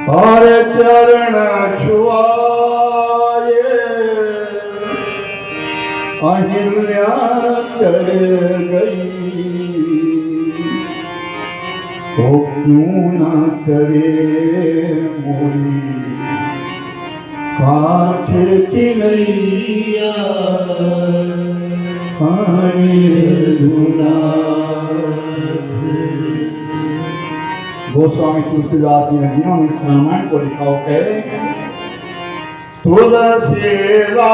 और चरण छुआए अहिल्या तर गई, ओ क्यों ना तरे मोरी काठ की नैया गोस्वामी तुलसीदास जी ने जिन्होंने इस रामायण को लिखा वो कह रहे हैं, तुलसीदास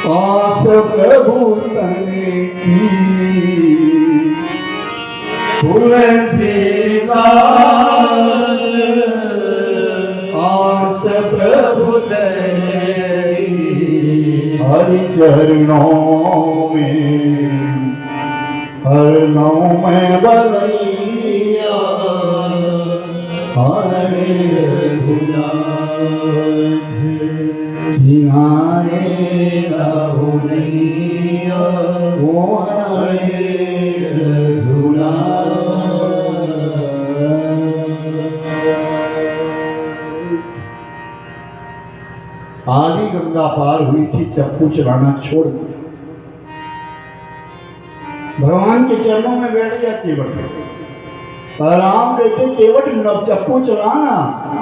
आस प्रभु तने की, तुलसीदास आस प्रभु तने की, हरि चरणों में हर नौ में बलैया हरे रघुनाथ किनारे रघुनैया वो हरे रघुनाथ। आदि गंगा पार हुई थी, चप्पू चलाना छोड़ दिया, भगवान के चरणों में बैठ गया केवट। राम कहते केवट नव चप्पू चलाना,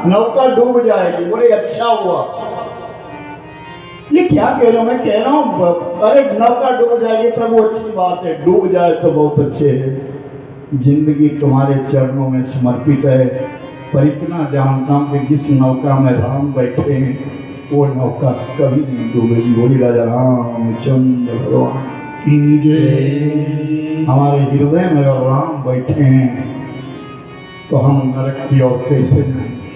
नौका डूब जाएगी। बोले अच्छा हुआ। ये क्या कह रहा हूं, मैं कह रहा हूं अरे नौका डूब जाएगी प्रभु, अच्छी बात है, डूब जाए तो बहुत अच्छे है। जिंदगी तुम्हारे चरणों में समर्पित है, पर इतना जानता हूं कि जिस नौका में राम बैठे हैं वो नौका कभी नहीं डूबेगी। बोली राजा रामचंद्र भगवान की जय। हमारे हृदय में अगर राम बैठे हैं तो हम नरक की ओर कैसे जाएंगे।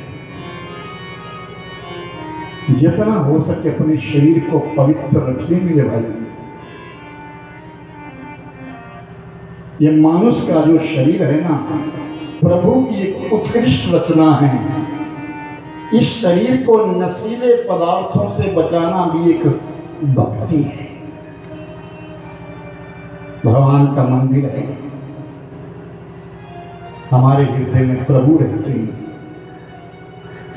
जितना हो सके अपने शरीर को पवित्र रखिए मेरे भाई। ये मानुष का जो शरीर है ना, प्रभु की एक उत्कृष्ट रचना है। इस शरीर को नशीले पदार्थों से बचाना भी एक भक्ति है। भगवान का मंदिर है, हमारे हृदय में प्रभु रहते हैं।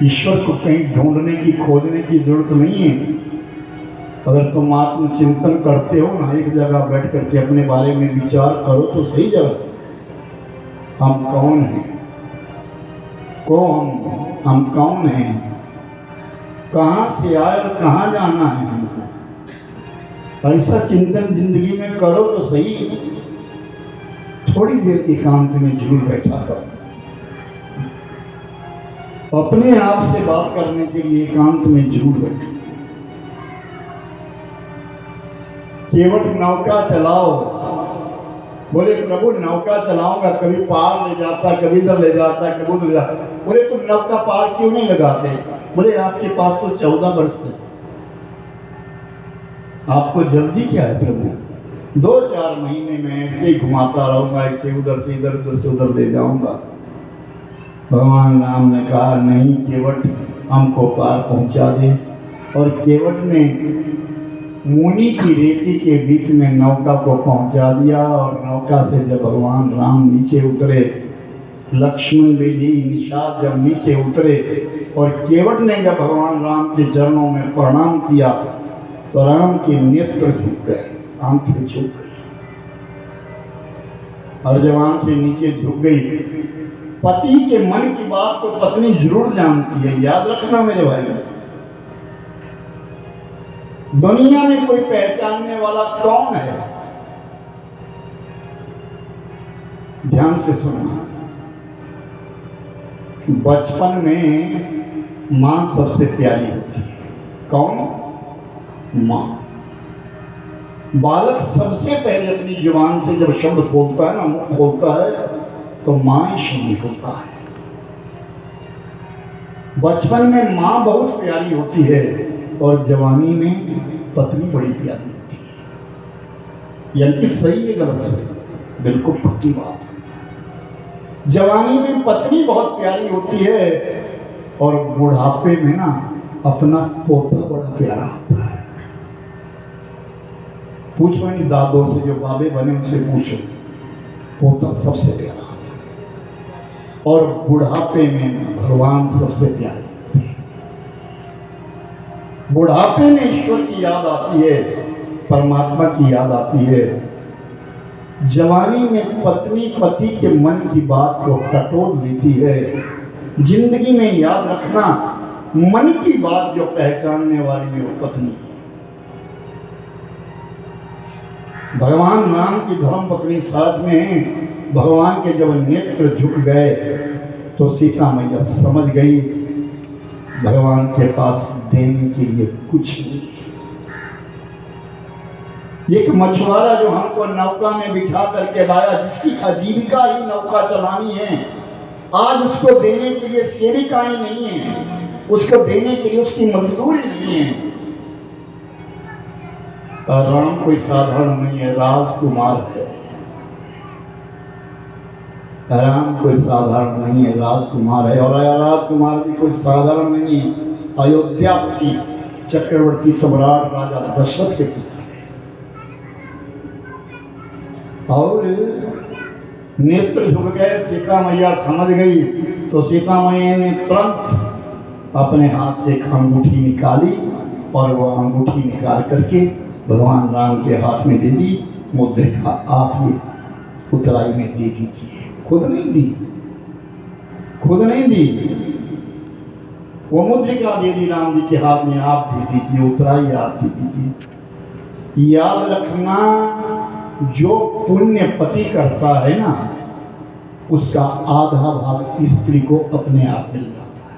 ईश्वर को कहीं ढूंढने की खोजने की जरूरत नहीं है। अगर तुम आत्मचिंतन करते हो ना, एक जगह बैठ करके अपने बारे में विचार करो तो सही जगह। हम कौन हैं, हम कौन हैं, कहाँ से आए और कहाँ जाना है हमको। ऐसा चिंतन जिंदगी में करो तो सही। थोड़ी देर एकांत में जरूर बैठा करो, अपने आप से बात करने के लिए एकांत में जरूर बैठो। केवट नौका चलाओ, बोले प्रभु नौका चलाऊंगा, कभी पार ले जाता, कभी इधर ले जाता, कभी उधर ले जाता। बोले तुम नौका पार क्यों नहीं लगाते। बोले आपके पास तो 14 वर्ष है, आपको जल्दी क्या है प्रभु। 2-4 महीने में ऐसे ही घुमाता रहूंगा, ऐसे उधर से इधर, उधर से उधर ले जाऊंगा। भगवान राम ने कहा नहीं केवट, हमको पार पहुंचा दे। और केवट ने मुनि की रेती के बीच में नौका को पहुंचा दिया। और नौका से जब भगवान राम नीचे उतरे, लक्ष्मण विधि निषाद जब नीचे उतरे और केवट ने जब भगवान राम के चरणों में प्रणाम किया तो राम के नेत्र झुक गए, आंखें झुक गई। और जब आंखें नीचे झुक गई, पति के मन की बात को पत्नी जरूर जानती है, याद रखना मेरे भाई। दुनिया में कोई पहचानने वाला कौन है, ध्यान से सुनना। बचपन में मां सबसे प्यारी होती है। कौन? मां। बालक सबसे पहले अपनी जुबान से जब शब्द खोलता है ना, मुंह खोलता है, तो मां ही शब्द होता है। बचपन में मां बहुत प्यारी होती है और जवानी में पत्नी बड़ी प्यारी होती है। ये अंकित सही है गलत है? बिल्कुल पक्की बात है। जवानी में पत्नी बहुत प्यारी होती है और बुढ़ापे में ना अपना पोता बड़ा प्यारा होता है। पूछो इन दादों से, जो बाबे बने उनसे पूछो, पोता सबसे प्यारा होता है। और बुढ़ापे में भगवान सबसे प्यारे थे। बुढ़ापे में ईश्वर की याद आती है, परमात्मा की याद आती है। जवानी में पत्नी पति के मन की बात को टटोल लेती है। जिंदगी में याद रखना, मन की बात जो पहचानने वाली है वो पत्नी है। भगवान राम की धर्म पत्नी साथ में है। भगवान के जब नेत्र झुक गए तो सीता मैया समझ गई भगवान के पास देने के लिए कुछ नहीं। एक मछुआरा जो हमको नौका में बिठा करके लाया, जिसकी आजीविका ही नौका चलानी है, आज उसको देने के लिए सेविका ही नहीं है, उसको देने के लिए उसकी मजदूरी नहीं है। राम कोई साधारण नहीं है, राजकुमार है। राम कोई साधारण नहीं है, राजकुमार है। और राजकुमार भी कोई साधारण नहीं है, अयोध्यापति चक्रवर्ती सम्राट राजा दशरथ के पुत्र है। और नेत्र झुक गए, सीता मैया समझ गई तो सीता मैया ने तुरंत अपने हाथ से एक अंगूठी निकाली और वो अंगूठी निकाल करके भगवान राम के हाथ में दे दी। मुद्रिका आप ये उतराई में दे दीजिए। खुद नहीं दी, खुद नहीं दी, वो मुद्रिका दे दी राम जी के हाथ में, आप दे दीजिए, उतराई आप दे दीजिए। याद रखना, जो पुण्य पति करता है ना, उसका आधा भाग स्त्री को अपने आप मिल जाता है।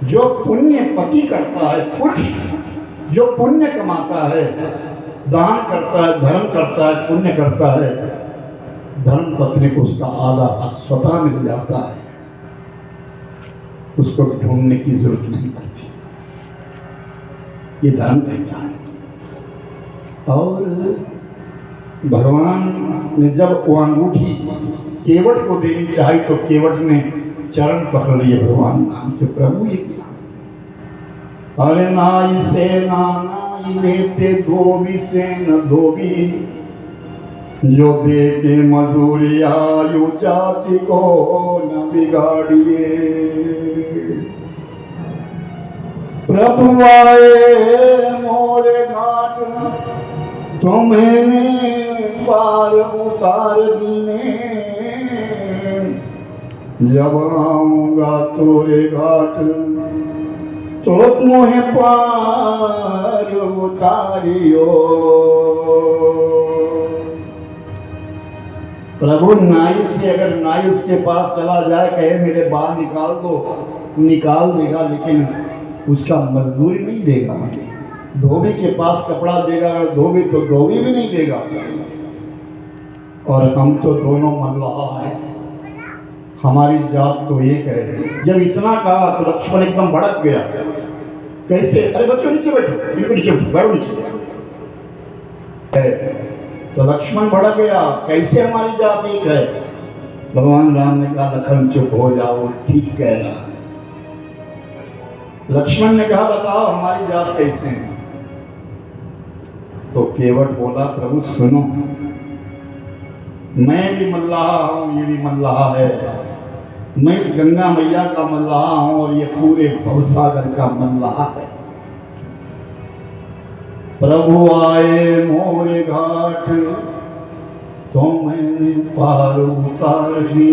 जो पुण्य पति करता है, पुरुष जो पुण्य कमाता है, दान करता है, धर्म करता है, पुण्य करता है, धर्म पत्नी को उसका आधा भाग स्वतः मिल जाता है। उसको ढूंढने की जरूरत नहीं पड़ती। ये धर्म कहता है। और भगवान ने जब वो अंगूठी केवट को देनी चाहिए तो केवट ने चरण पकड़ लिए भगवान राम के। प्रभु ये क्या? अरे नाई से नाई लेते, धोबी से न धोबी, जो दे के मजूरी आयु जाति को न बिगाड़िए। प्रभु आए मोरे घाट, तुम्हें पार उतार दीने, जब आऊंगा तोरे घाट तो मुझे पार उतारियो। प्रभु नाई से, अगर नाई उसके पास चला जाए, कहे मेरे बाल निकाल दो, निकाल देगा, लेकिन उसका मजदूरी नहीं देगा। धोबी के पास कपड़ा देगा, अगर धोबी तो धोबी भी नहीं देगा। और हम तो दोनों मल्लाह हैं, हमारी जात तो एक है। जब इतना कहा तो लक्ष्मण एकदम भड़क गया। कैसे? अरे बच्चों नीचे बैठो, बिल्कुल नीचे बैठो, बैठो नीचे। तो लक्ष्मण भड़क गया, कैसे हमारी जात एक है? भगवान राम ने कहा लखन चुप हो जाओ, ठीक कह रहा है। लक्ष्मण ने कहा बताओ हमारी जात कैसे है? तो केवट बोला प्रभु सुनो, मैं भी मल्लाह हूं, ये भी मल्लाह है। मैं इस गंगा मैया का मल्लाह हूं और ये पूरे भवसागर का मल्लाह है। प्रभु आए मोरे घाट तो मैंने पार उतार दी,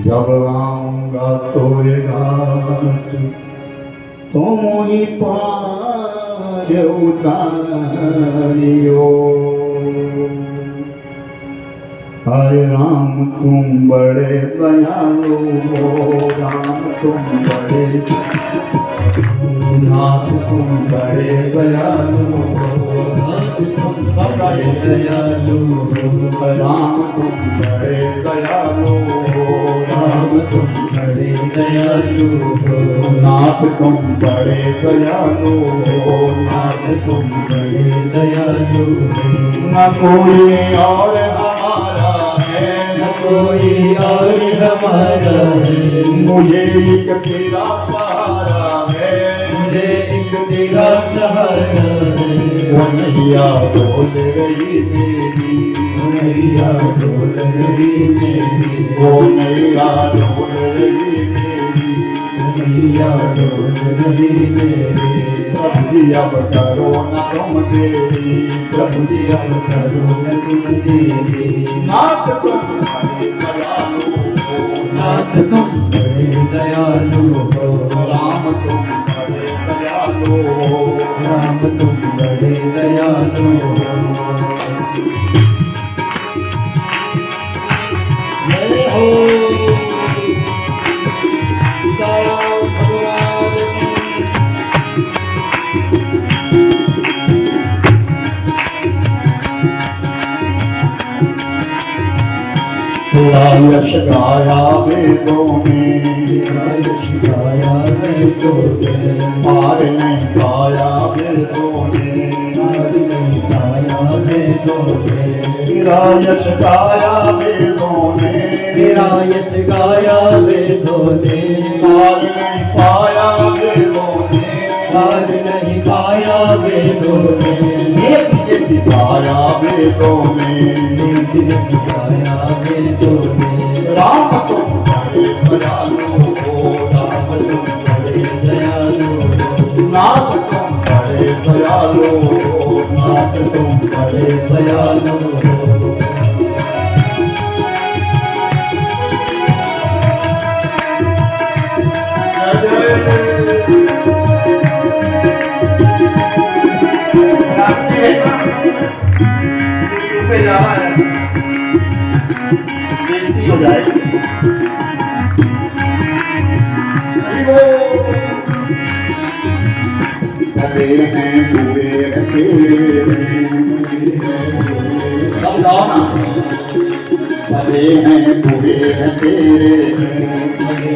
जब आऊंगा तोरे घाट तो मोही पार उतारियो। हरे राम तुम बड़े दयालु हो, राम तुम बड़े नाथ, तुम बड़े दयालु हो, नाथ तुम बड़े दयालु हो, राम तुम बड़े दयालु हो, राम तुम बड़े दयालु हो, नाथ तुम बड़े दयालु हो, नाथ तुम बड़े दयालु हो। न कोई और हमारा है, न कोई और हमारा है, मुझे एक तेरा सहारा है, मुझे एक तेरा सहारा है। नैया डोल रही मेरी, नैया डोल रही मेरी, ओ नैया डोल रही मेरी, नैया डोल रही मेरी। प्रभु जी अब करो न तुम देरी, प्रभु जी अब करो न तुम देरी। नाथ तुम बड़े दयालु हो, नाथ तुम बड़े दयालु हो, राम तुम बड़े दयालु हो, राम तुम बड़े दयालु हो। जय हो सीताराम भगवान तेरा यश गाया वेदों में, तेरा यश गाया वेदों में, पार नहीं पाया वेदों ने, पार नहीं पाया वेदों में। तेरा यश गाया वेदों ने, तेरा यश गाया वेदों ने, पार नहीं पाया वेदों ने, पार नहीं पाया वेदों ने। नित्य दिखाया वेदों में, नित्य दिखाया वेदों में। राम तुम बड़े दयालु हो, राम तुम बड़े दयालु हो, नाथ तुम बड़े दयालु हो, नाथ तुम बड़े दयालु हो। पे जा रहा है, बेइज्जती हो जाएगी। भले हैं बुरे हैं तेरे, सब गाओ ना। भले हैं बुरे हैं तेरे, भले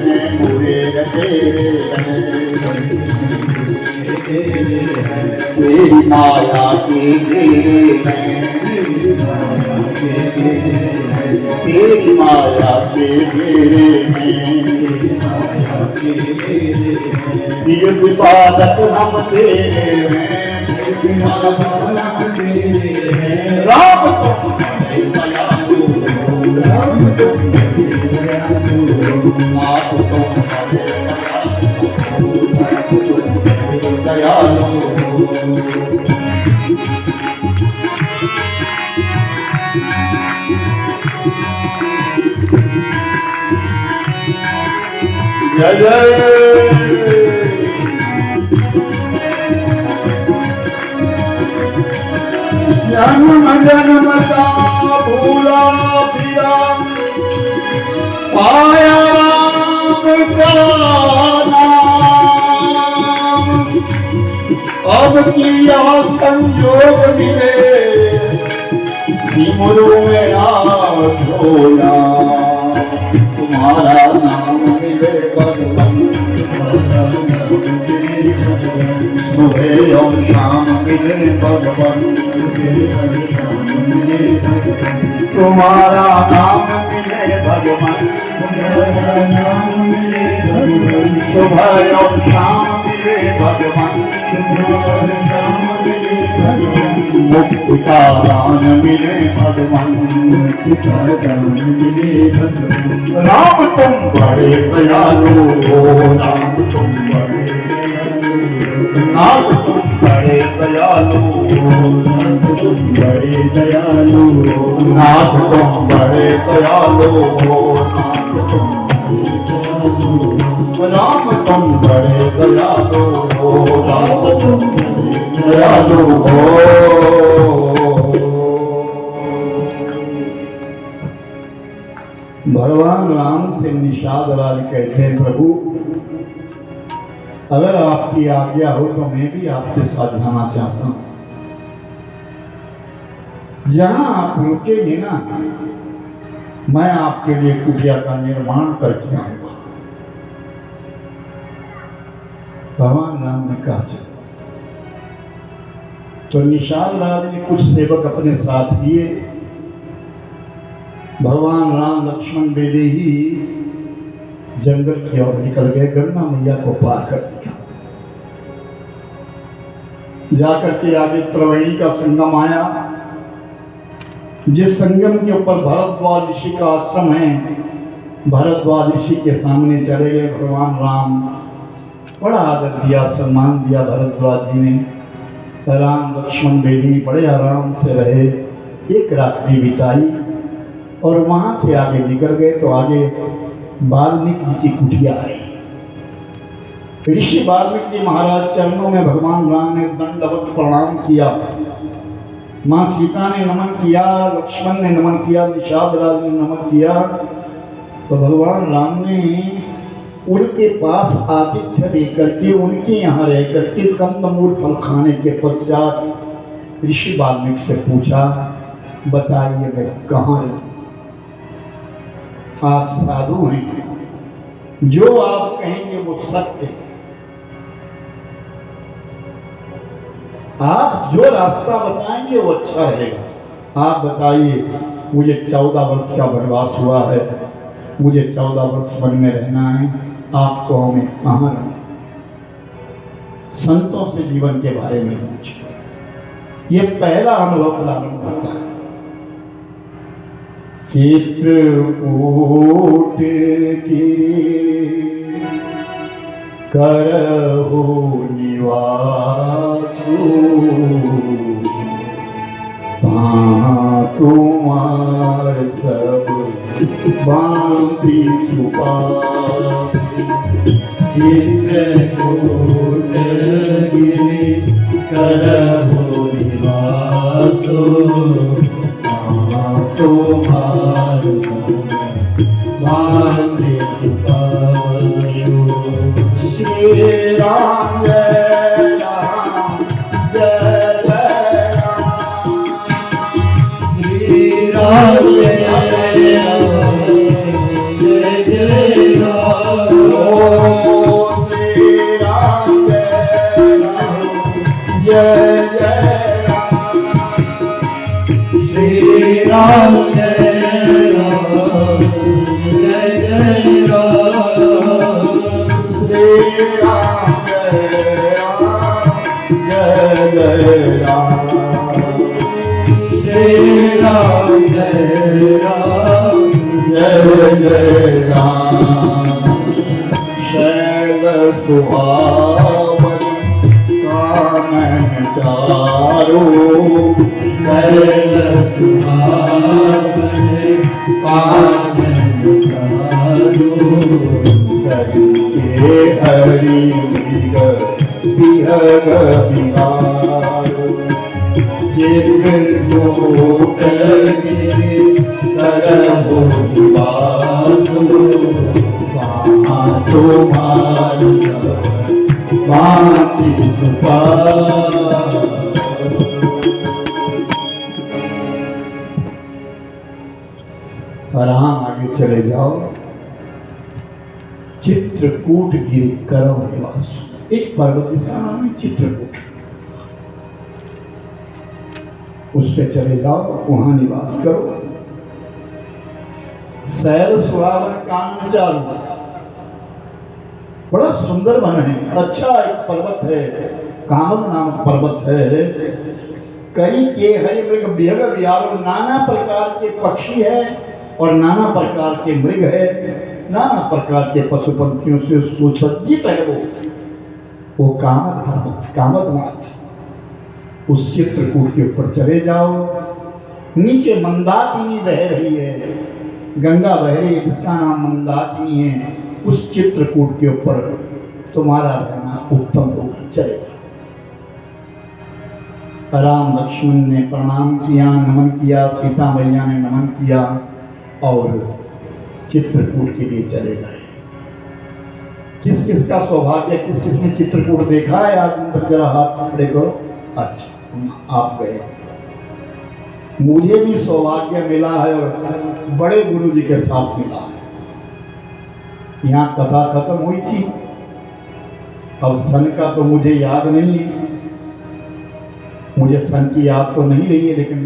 हैं बुरे हैं तेरे, तेरी माया के घेरे हैं, तेरी माया के घेरे हैं, तीर्थ पालक हम तेरे हैं, राम तुम बड़े दयालु हो, राम तुम बड़े दयालु हो, नाथ तुम बड़े दयालु हो, नाथ तुम बड़े दयालु हो। जय जय जन्म जन्म का भूला पिया पाया राम का नाम, अब किया संयोग मिले सिमरों में आया, तुम्हारा नाम मिले भगवान, सुबह और शाम मिले भगवान, तुम्हारा नाम मिले भगवान, सुबह और शाम मिले भगवान, मुक्ति का दान मिले भगवान, राम तुम बड़े दयालु हो, राम तुम बड़े नाथ तुम बड़े दयालु हो, नाथ तुम बड़े दयालु हो, नाथ तुम बड़े दयालु हो, नाथ तुम राम तुम बड़े दयालु हो, राम तुम दयालु हो। भगवान राम से निषाद लाल कहते हैं, प्रभु अगर आपकी आज्ञा हो तो मैं भी आपके साथ जाना चाहता हूं। जहां आप रुकेंगे ना, मैं आपके लिए कुटिया का निर्माण करके आऊंगा। भगवान राम ने कहा चलो। तो निषाद लाल ने कुछ सेवक अपने साथ लिए, भगवान राम लक्ष्मण बेले ही जंगल की ओर निकल गए, गंगा मैया को पार कर दिया। जाकर के आगे त्रिवेणी का संगम आया, जिस संगम के ऊपर भरद्वाज ऋषि का आश्रम है। भरद्वाज ऋषि के सामने चले गए भगवान राम। बड़ा आदर दिया, सम्मान दिया भरद्वाज जी ने। राम लक्ष्मण बेदी बड़े आराम से रहे, एक रात्रि बिताई और वहां से आगे निकल गए। तो आगे वाल्मीकि जी की कुटिया आई। ऋषि वाल्मीकि जी महाराज चरणों में भगवान राम ने दंडवत प्रणाम किया। माँ सीता ने नमन किया, लक्ष्मण ने नमन किया, निषाद राज ने नमन किया। तो भगवान राम ने उनके पास आतिथ्य देकर के, उनके यहाँ रह करके कंदमूल फल खाने के पश्चात ऋषि वाल्मीकि से पूछा, बताइए मैं कहाँ रहूं? आप साधु हैं, जो आप कहेंगे वो सत्य है। आप जो रास्ता बताएंगे वो अच्छा रहेगा। आप बताइए, मुझे 14 वर्ष का वनवास हुआ है, मुझे 14 वर्ष वन में रहना है, आपको मैं कहाँ रहूं? संतों से जीवन के बारे में पूछे। ये पहला अनुभव प्रारंभ होता है। चित्रकूट की करहु निवासु, तुम्हार सब बांधी सुपास। चित्रकूट गिरि करहु निवासो, तुम्हार बांधी सुपासु। श्री राम जय राम जय जय राम। श्री राम जय राम जय जय राम। ओ श्री राम जय राम जय जय राम। श्री राम जय राम जय जय राम। श्री राम जय राम जय जय राम। श्री राम जय राम जय जय राम। शैल सुहावन कानन चारो, शैल सुहावन कानन चारो। करके हरि विहग विहार। चित्रकूट गिरि करहु निवासो, तुम्हार बांधी सुपास। आराम आगे चले जाओ। चित्रकूट गिरि करहु निवासो, एक पर्वत जिसका नाम है चित्रकूट, उस पे चले जाओ, वहां निवास करो। सैर सुहावन कानन चारो, बड़ा सुंदर वन है, अच्छा एक पर्वत है, कामद नामक पर्वत है। कई के हरि मृग विहग विहारो, नाना प्रकार के पक्षी है और नाना प्रकार के मृग है, नाना प्रकार के पशु पंखियों से सुसज्जित है वो कामद पर्वत, कामदनाथ। उस चित्रकूट के ऊपर चले जाओ। नीचे मंदाकिनी बह रही है, गंगा बह रही है, जिसका नाम मंदाकिनी है। उस चित्रकूट के ऊपर तुम्हारा रहना उत्तम होगा, चलेगा। राम लक्ष्मण ने प्रणाम किया, नमन किया, सीता मैया ने नमन किया और चित्रकूट के लिए चले गए। किस किस का सौभाग्य, किस किस ने चित्रकूट देखा है? आज अंदर जरा हाथ खड़े करो। अच्छा, आप गए। मुझे भी सौभाग्य मिला है और बड़े गुरु जी के साथ मिला है। यहाँ कथा खत्म हुई थी, अब सन का तो मुझे याद नहीं है, मुझे सन की याद तो नहीं रही है, लेकिन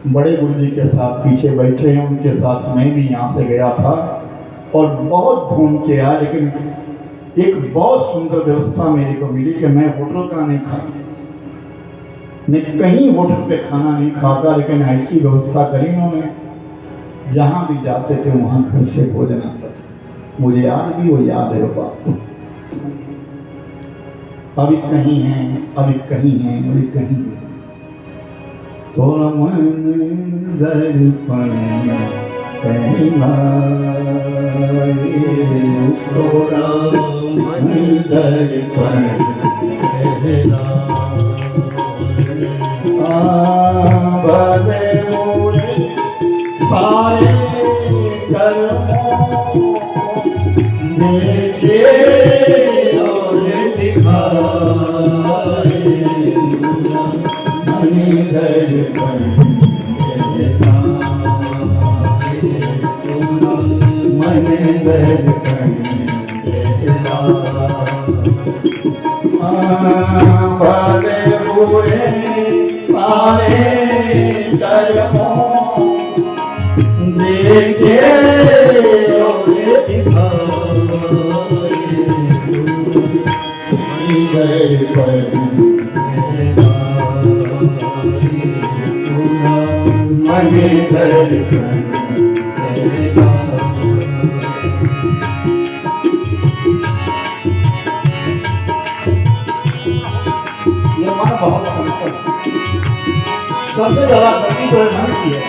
बड़े गुरु जी के साथ पीछे बैठे हैं, उनके साथ मैं भी यहाँ से गया था और बहुत घूम के आया। लेकिन एक बहुत सुंदर व्यवस्था मेरे को मिली कि मैं होटल का नहीं खाता, मैं कहीं होटल पे खाना नहीं खाता, लेकिन ऐसी व्यवस्था करी उन्होंने, जहाँ भी जाते थे वहाँ घर से भोजन आता था। मुझे आज भी वो याद है वो बात। अभी कहीं है, अभी कहीं है, अभी कहीं है। थोड़ा मन दर्पण कहलाए, थोड़ा मन दर्पण भले मोरे सारे कर्मों देखे और दिखाए, मन दर्पण मन दर्पण भले बुरे सारे कर्मों देखे और दिखाए, मन दर्पण बहुत सबसे ज्यादा गति प्रधान की है।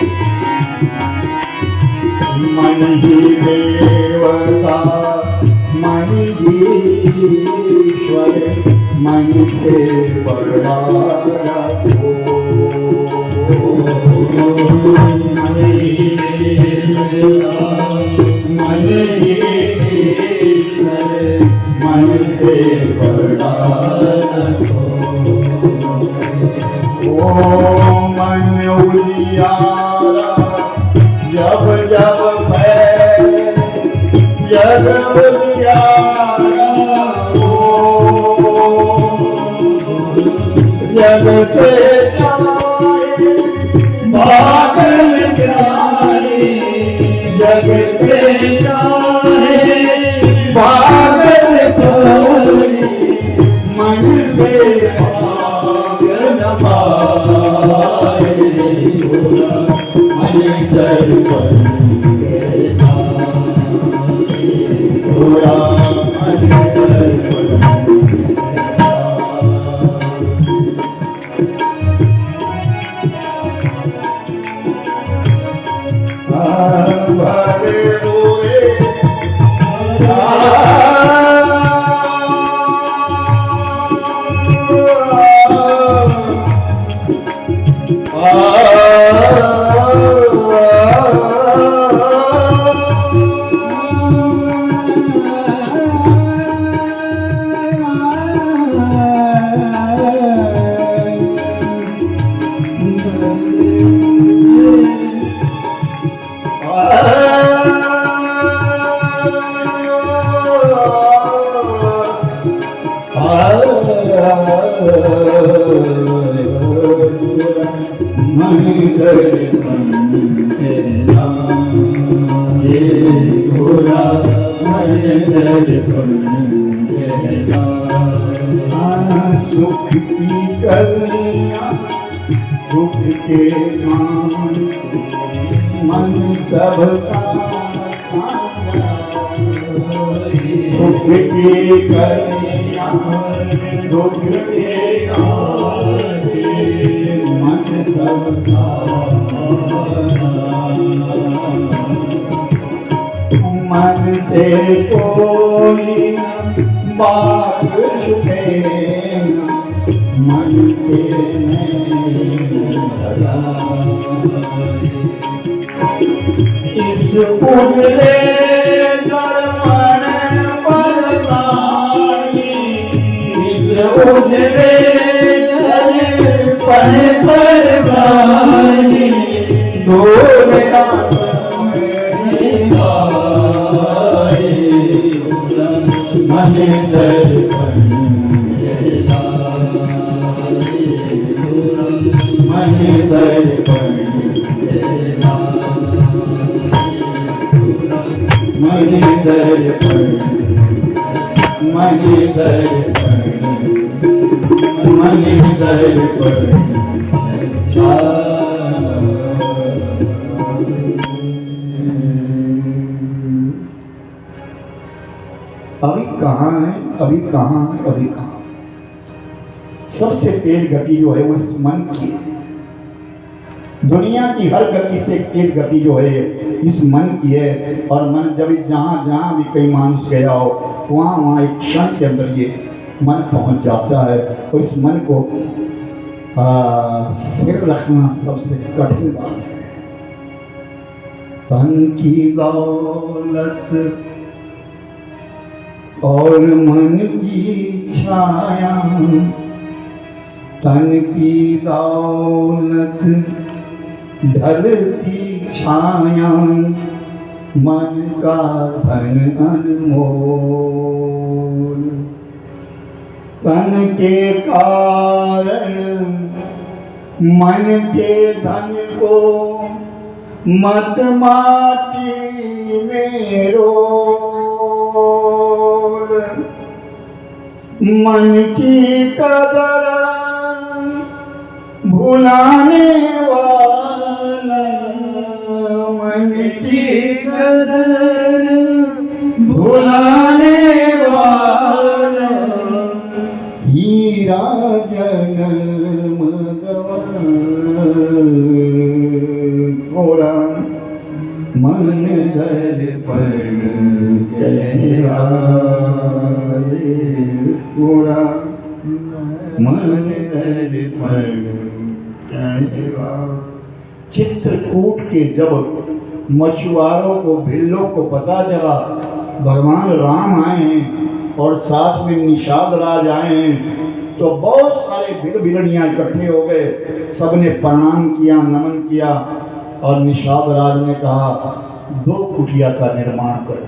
मन ही देवता, मन ही ईश्वर, मन से बड़ा को। मन ही देवता, मन ही ईश्वर, मन से बड़ा को। ओ मन उजियारा जब जब फैले, जग उजियारा हो, जग से जाए भागल जाए, जग से जाए भागल जाए, मन से मन दर्पण सुख की कलियां दुख के काम, मन सबका दुख की कलियां दुख के काम, मन सबका मन से कोई बात छुपे, मन के इस उजले दर्पण पर लागी, इस उजले दर्पण पर लागी, ढोलना मन दर्पण मन दर्पण मन दर्पण मन दर्पण मन अभी कहाँ है, अभी कहाँ है, अभी कहाँ? सबसे तेज गति जो है वो इस मन की है। दुनिया की हर गति से तेज गति जो है इस मन की है। और मन जब जहाँ जहाँ भी कहीं मानुष गया हो वहाँ वहाँ एक क्षण के अंदर ये मन पहुँच जाता है। और इस मन को सिर रखना सबसे कठिन बात है। तन की दौलत और मन की छाया, तन की दौलत ढलती छाया, मन का धन अनमोल। तन के कारण मन के धन को मत माटी में रोल। मन की कदर भुलाने वाला, मन की कदर भुलाने वाला, हीरा जन्म थोड़ा मन दर्पण कहलाए, थोड़ा मन दर्पण कहलाए। चित्रकूट के जब मछुआरों को, भिल्लों को पता चला भगवान राम आए हैं और साथ में निषाद राज आए हैं, तो बहुत सारे भिल भिलड़ियाँ इकट्ठे हो गए। सबने प्रणाम किया, नमन किया। और निषाद राज ने कहा 2 कुटिया का निर्माण करो।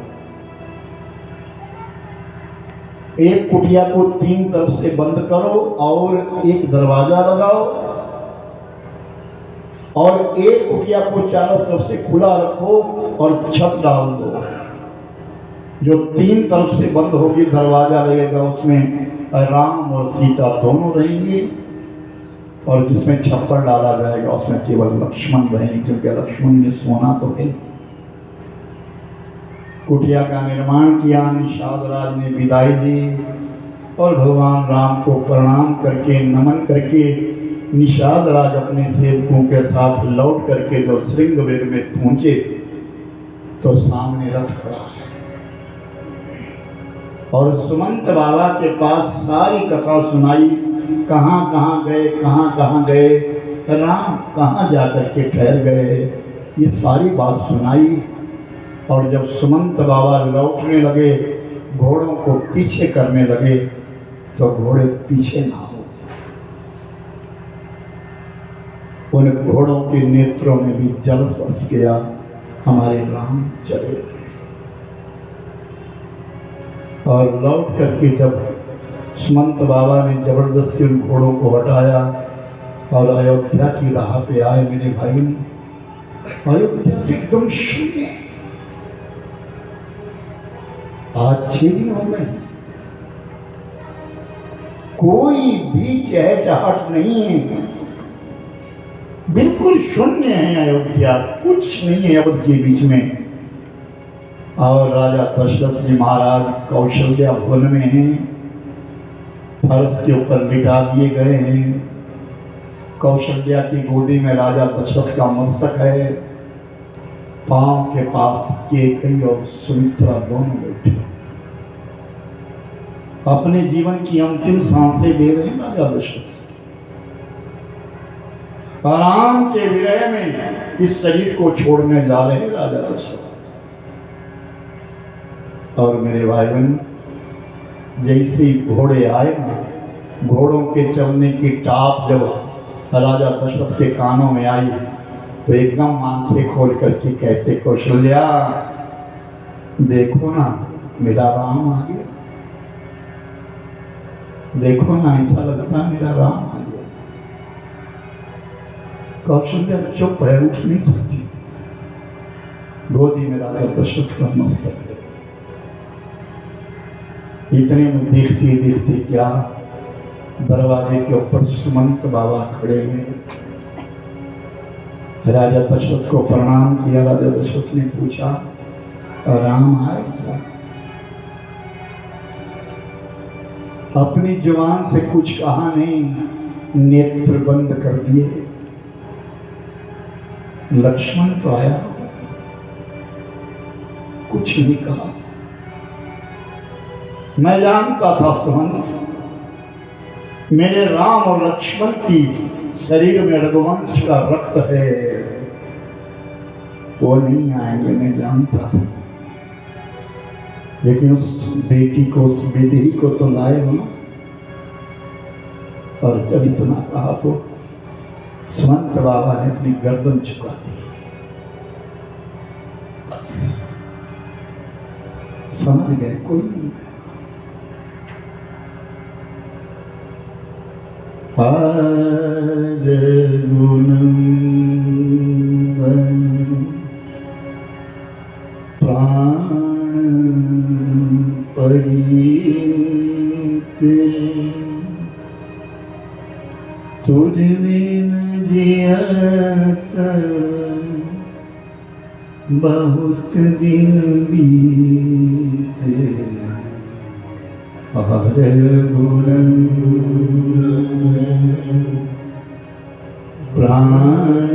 एक कुटिया को 3 तरफ से बंद करो और एक दरवाजा लगाओ, और एक कुटिया को चारों तरफ से खुला रखो और छत डाल दो। जो 3 तरफ से बंद होगी दरवाजा रहेगा, उसमें राम और सीता दोनों रहेंगे। और जिसमें छप्पर डाला जाएगा उसमें केवल लक्ष्मण रहेंगे, क्योंकि लक्ष्मण ने सोना तो है। कुटिया का निर्माण किया। निषाद राज ने विदाई दी और भगवान राम को प्रणाम करके, नमन करके निषाद राज अपने सेवकों के साथ लौट करके जब श्रृंगवेर में पहुंचे तो सामने रथ खड़ा है। और सुमंत बाबा के पास सारी कथा सुनाई, कहाँ कहाँ गए, कहाँ कहाँ गए, राम कहाँ जाकर के ठहर गए, ये सारी बात सुनाई। और जब सुमंत बाबा लौटने लगे, घोड़ों को पीछे करने लगे, तो घोड़े पीछे ना हो। उन घोड़ों के नेत्रों में भी जल बरस गया, हमारे राम चले गए। और लौट करके जब सुमंत बाबा ने जबरदस्ती उन घोड़ों को हटाया और अयोध्या की राह पे आए, मेरे भाई, अयोध्या एकदम शून्य। आज 6 दिन हो गए, कोई भी चहचहाट नहीं है, बिल्कुल शून्य है अयोध्या, कुछ नहीं है अवध के बीच में। और राजा दशरथ जी महाराज कौशल्या भवन में हैं, फर्श के ऊपर लिटा दिए गए हैं। कौशल्या की गोदी में राजा दशरथ का मस्तक है, पांव के पास केकई और सुमित्रा दोनों बैठे अपने जीवन की अंतिम सांसें ले रहे हैं राजा दशरथ। राम के विरह में इस शरीर को छोड़ने जा रहे हैं राजा दशरथ। और मेरे भाई बहन, जैसे ही घोड़े आए ना, घोड़ों के चलने की टाप जब राजा दशरथ के कानों में आई तो एकदम आंखें खोल करके कहते, कौशल्या देखो ना मेरा राम आ गया, देखो ना ऐसा लगता मेरा राम आ गया। कौशल्या चुप है, उठ नहीं सकती, गोदी में राजा दशरथ का मस्तक है। इतने में देखते देखते क्या दरवाजे के ऊपर सुमंत बाबा खड़े हैं। राजा दशरथ को प्रणाम किया। राजा दशरथ ने पूछा, राम आए क्या? अपनी जुबान से कुछ कहा नहीं, नेत्र बंद कर दिए। लक्ष्मण तो आया, कुछ नहीं कहा। मैं जानता था सुमंत, मेरे राम और लक्ष्मण की शरीर में रघुवंश का रक्त है, वो नहीं आएंगे, मैं जानता था। लेकिन उस बेटी को, उस विदेही को तो लाए हो ना। और जब इतना कहा तो सुमंत बाबा ने अपनी गर्दन झुका दी। बस समझ गए कोई नहीं है। प्राण परीते तुझ बिन जियत बहुत दिन बीते। हर गुण प्राण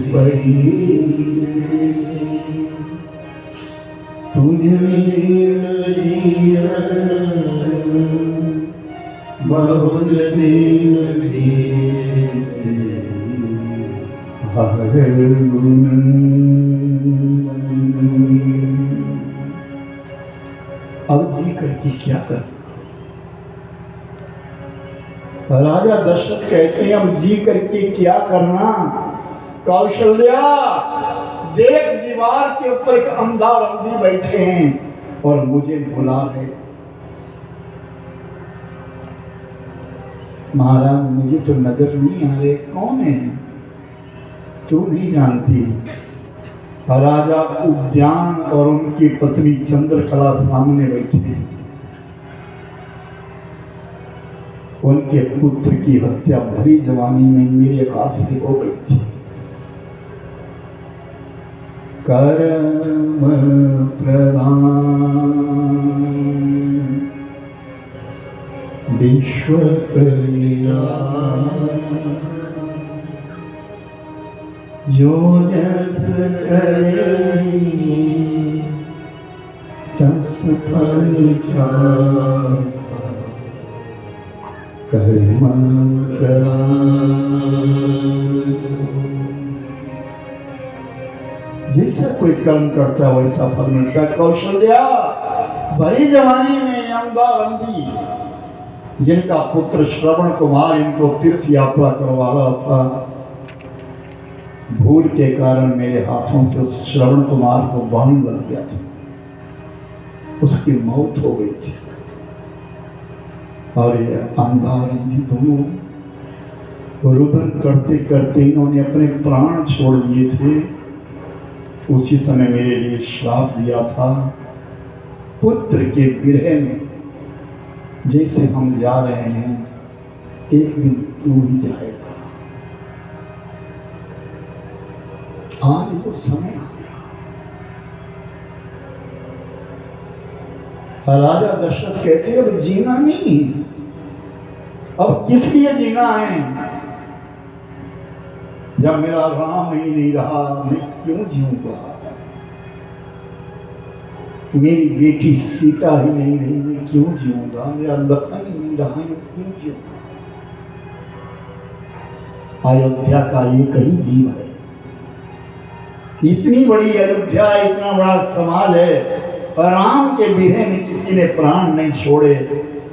परीते तुझ बिन जियत बहुत दिन बीते। हर गुण अब जी करके क्या कर? राजा दशरथ कहते हैं, अब जी करके क्या करना? कौशल्या, देख दीवार के ऊपर एक अंधा रंधी बैठे हैं और मुझे बुला रहे। महाराज मुझे तो नजर नहीं आ रहे, कौन है? क्यों नहीं जानती? राजा उद्यान और उनकी पत्नी चंद्रकला सामने बैठे हैं। उनके पुत्र की हत्या भरी जवानी में मेरे हाथ से हो गई थी। कर्म प्रधान विश्व कल्याण, जो जस करे तस फल चाखा। कर्म प्रधान, जैसा कोई कर्म करता है वैसा फल मिलता है। कौशल्या, भरी जवानी में अंधा अंधी, जिनका पुत्र श्रवण कुमार इनको तीर्थ यात्रा करवा रहा था, भूल के कारण मेरे हाथों से उस श्रवण कुमार को बाण लग गया था, उसकी मौत हो गई थी। और ये अंधा अंधी दोनों रुदन करते करते इन्होंने अपने प्राण छोड़ दिए थे। उसी समय मेरे लिए श्राप दिया था, पुत्र के विरह में जैसे हम जा रहे हैं एक दिन तू भी जाएगा। आज वो समय आ गया। राजा दशरथ कहते हैं, अब जीना नहीं, अब किस लिए जीना है? जब मेरा राम ही नहीं रहा, मैं क्यों जीऊंगा? मेरी बेटी सीता ही नहीं रही, मैं क्यों जीऊंगा? मेरा लखन ही नहीं रहा, मैं क्यों जीऊंगा? अयोध्या का एक ही जीव है। इतनी बड़ी अयोध्या, इतना बड़ा समाज है, और राम के विरह में किसी ने प्राण नहीं छोड़े।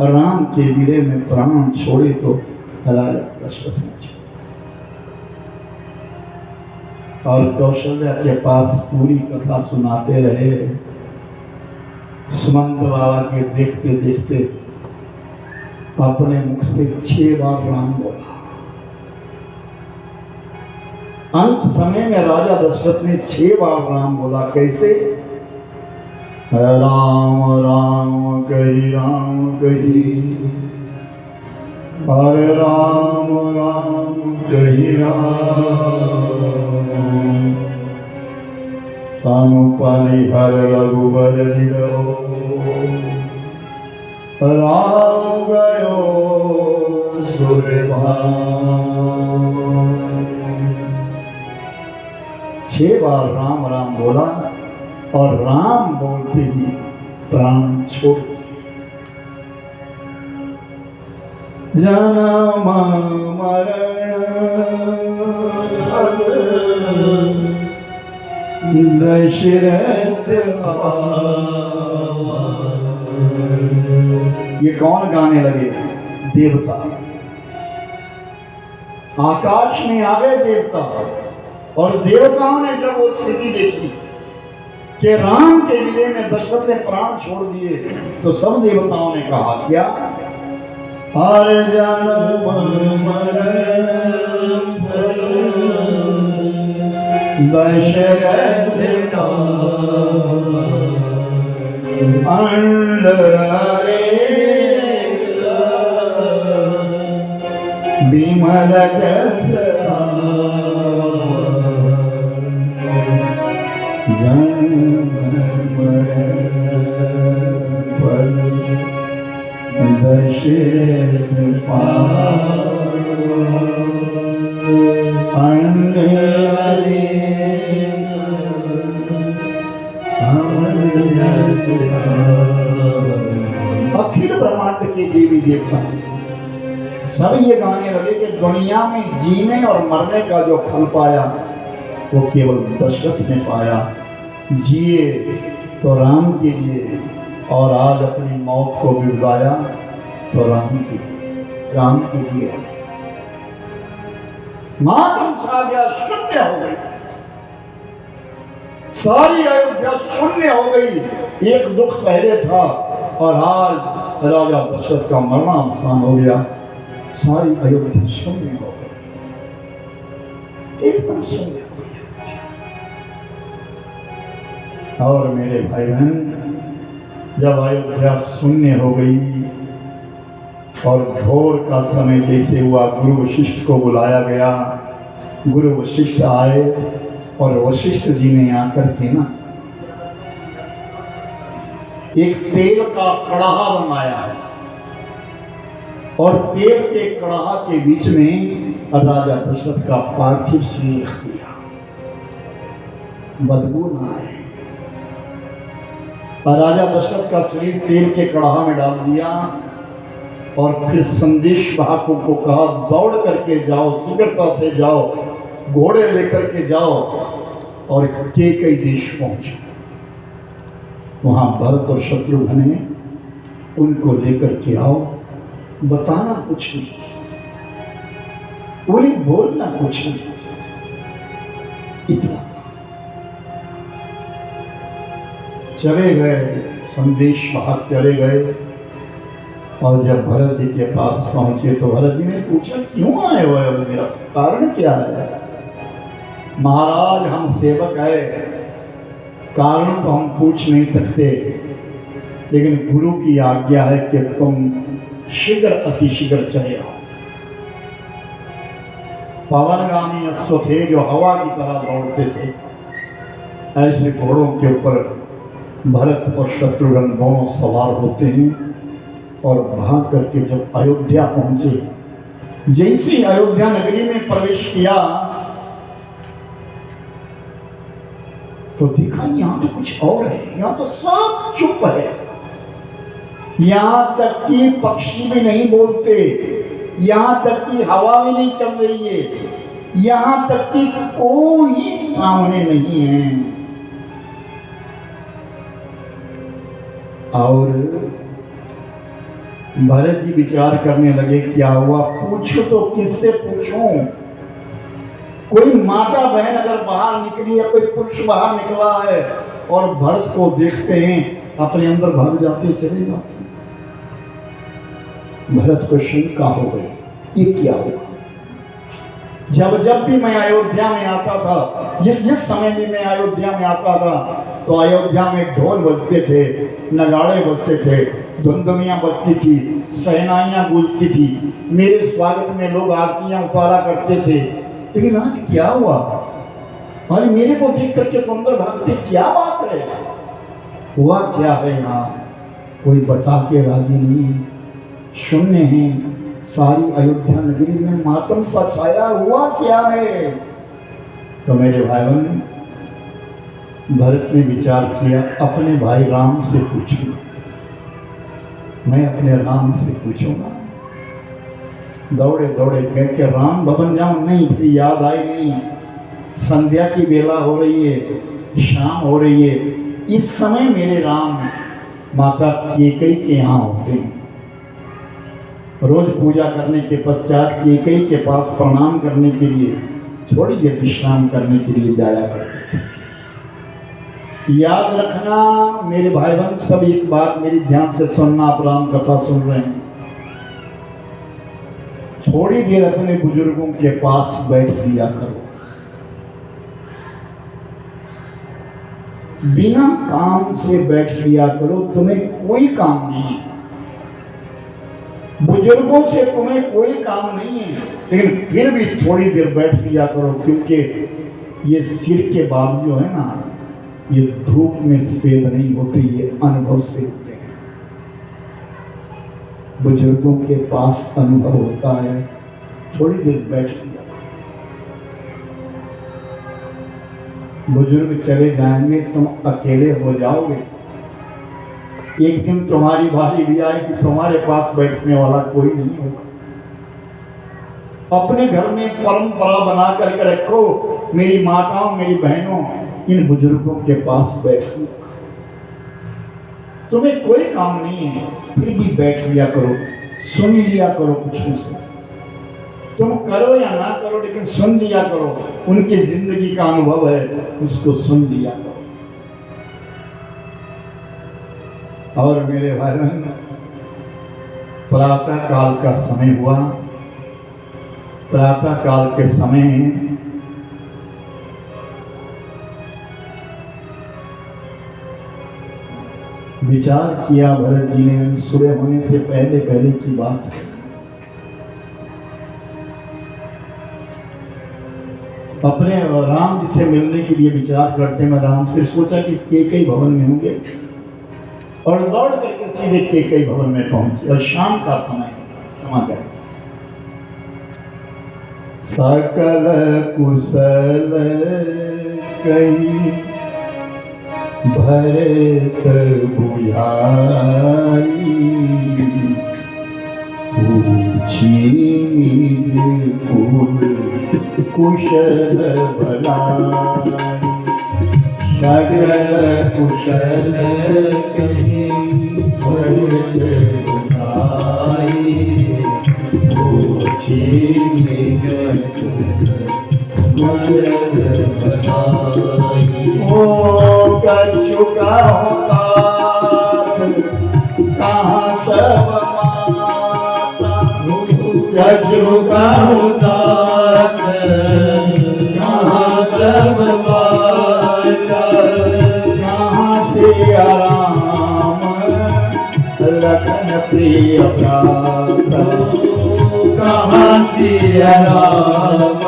और राम के विरह में प्राण छोड़े तो राजा दशरथ ने छोड़े। और कौशल्या के पास पूरी कथा सुनाते रहे। सुमंत बाबा के देखते देखते अपने मुख से 6 बार राम बोला। अंत समय में राजा दशरथ ने 6 बार राम बोला। कैसे? राम राम कही हरे राम राम जय राम सानुपानी हर रघुवर निरो राम गयो सुरभान। 6 बार राम राम बोला और राम बोलते ही प्राण छोड़ जन्म मरण दशरथ। ये कौन गाने लगे? देवता। आकाश में आ गए देवता, और देवताओं ने जब वो स्थिति देखी कि राम के विजय में दशरथ ने प्राण छोड़ दिए, तो सब देवताओं ने कहा क्या? हर जन्म मरण फल दशरथ अंडरे विमल जस जन्म मरण फल दशरथ अखिल ब्रह्मांड के देवी देवता सब ये गाने लगे कि दुनिया में जीने और मरने का जो फल पाया वो केवल दशरथ ने पाया। जिए तो राम के लिए, और आज अपनी मौत को भी बुलाया तो राम के लिए, राम के लिए। मातम छा गया, शून्य हो गई, सारी अयोध्या शून्य हो गई। एक दुख पहले था और आज राजा दशरथ का मरना अवसान हो गया, सारी अयोध्या शून्य हो गई, एकदम शून्य हो गई। और मेरे भाई बहन, जब अयोध्या शून्य हो गई और भोर का समय जैसे हुआ, गुरु वशिष्ठ को बुलाया गया। गुरु वशिष्ठ आए और वशिष्ठ जी ने आकर के ना एक तेल का कड़ाहा बनाया है, और तेल के कड़ाहा के बीच में राजा दशरथ का पार्थिव शरीर रख दिया, बदबू ना आए। और राजा दशरथ का शरीर तेल के कड़ाहा में डाल दिया, और फिर संदेश वाहकों को कहा दौड़ करके जाओ, शीघ्रता से जाओ, घोड़े लेकर के जाओ और कई देश पहुंचो। वहां भरत और शत्रुघ्न है, उनको लेकर के आओ, बताना कुछ नहीं, उन्हें बोलना कुछ नहीं, इतना। चले गए संदेश वाहक, चले गए, और जब भरत जी के पास पहुंचे तो भरत जी ने पूछा क्यों आए हो अयोध्या से, कारण क्या है? महाराज हम सेवक है, कारण तो हम पूछ नहीं सकते, लेकिन गुरु की आज्ञा है कि तुम शीघ्र अतिशीघ्र चले आओ। पवनगामी अश्व थे जो हवा की तरह दौड़ते थे, ऐसे घोड़ों के ऊपर भरत और शत्रुघ्न दोनों सवार होते हैं और भाग करके जब अयोध्या पहुंचे, जैसे अयोध्या नगरी में प्रवेश किया तो देखा यहाँ तो कुछ और है, यहाँ तो सब चुप है, यहाँ तक कि पक्षी भी नहीं बोलते, यहाँ तक कि हवा भी नहीं चल रही है, यहाँ तक कि कोई सामने नहीं है। और भरत जी विचार करने लगे क्या हुआ, पूछो तो किससे पूछूं? कोई माता बहन अगर बाहर निकली है, कोई पुरुष बाहर निकला है और भरत को देखते हैं, अपने अंदर भाग जाते, चले जाते। भरत को शंका हो गई, ये क्या हुआ? जब भी मैं अयोध्या में आता था, जिस समय भी मैं अयोध्या में आता था, तो अयोध्या में ढोल बजते थे, नगाड़े बजते थे, धुंधुमियाँ बजती थी, शहनाइयाँ गूंजती थी, मेरे स्वागत में लोग आरतियाँ उतारा करते थे। लेकिन आज क्या हुआ? भाई मेरे को देख करके तो अंदर भागते, क्या बात है? हुआ क्या है यहाँ? कोई बता के राजी नहीं है, शून्य है। सारी अयोध्या नगरी में मातम सा छाया, हुआ क्या है? तो मेरे भाई बहन, भरत ने विचार किया, अपने भाई राम से पूछूंगा, मैं अपने राम से पूछूंगा। दौड़े दौड़े गए कि राम भवन जाऊं, नहीं, फिर याद आई, नहीं, संध्या की बेला हो रही है, शाम हो रही है, इस समय मेरे राम माता कैकेयी के यहाँ होते हैं। रोज पूजा करने के पश्चात कैकेयी के पास प्रणाम करने के लिए, थोड़ी देर विश्राम करने के लिए जाया करते थे। याद रखना मेरे भाई बहन, सब एक बात मेरी ध्यान से सुनना, आप राम कथा सुन रहे हैं। थोड़ी देर अपने बुजुर्गों के पास बैठ लिया करो, बिना काम से बैठ लिया करो, तुम्हें कोई काम नहीं है, बुजुर्गों से तुम्हें कोई काम नहीं है, लेकिन फिर भी थोड़ी देर बैठ लिया करो, क्योंकि ये सिर के बाल जो है ना, ये धूप में सफेद नहीं होते, ये अनुभव से होते हैं। बुजुर्गों के पास अनुभव होता है, थोड़ी देर बैठ लिया। बुजुर्ग चले जाएंगे, तुम अकेले हो जाओगे। एक दिन तुम्हारी बारी भी आएगी, तुम्हारे पास बैठने वाला कोई नहीं होगा। अपने घर में परंपरा बना करके रखो, मेरी माताओं, मेरी बहनों, इन बुजुर्गों के पास बैठो। तुम्हें कोई काम नहीं है, फिर भी बैठ लिया करो, सुन लिया करो कुछ उनसे। तुम करो या ना करो, लेकिन सुन लिया करो, उनकी जिंदगी का अनुभव है, उसको सुन लिया करो। और मेरे भाई बहन, प्रातः काल का समय हुआ। प्रातः काल के समय विचार किया भरत जी ने, सुबह होने से पहले पहले की बात है। अपने राम जी से मिलने के लिए विचार करते में राम, फिर सोचा कि कैकेयी भवन में होंगे, और दौड़ करके सीधे कैकेयी भवन में पहुंचे। और शाम का समय, क्षमा करें, सकल कुशल कही भरत बुझाई, पूछी निज कुल कुशल भलाई। सकल कुशल कही भरत बुझाई, पूछी निज कुशल भलाई। ओ कछु कहूँ कहाँ सब माता, कछु कहूँ कहाँ सब माता, कहाँ से आराम लखन प्रिय प्राता, कहाँ से आराम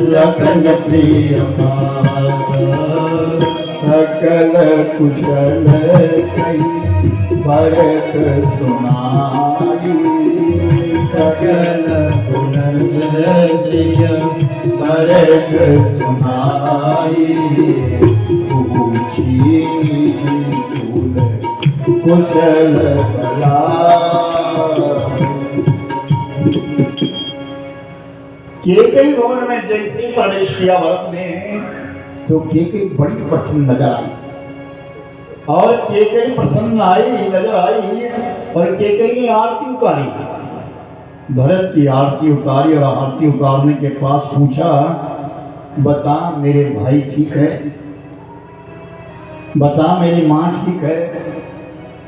लखन प्रिय प्राता। सकल कुशल कही भरत सुनाई, सकल कुशल भरत सुनाई, पूछी कुशल कैकेयी भवन में जैसे प्रवेश किया भरत ने, तो कैकेयी बड़ी प्रसन्न नजर आई, और कैकेयी प्रसन्न आई नजर आई, और कैकेयी ने आरती उतारी। भरत की आरती उतारी, और आरती उतारने के पास पूछा, बता मेरे भाई ठीक है, बता मेरी माँ ठीक है,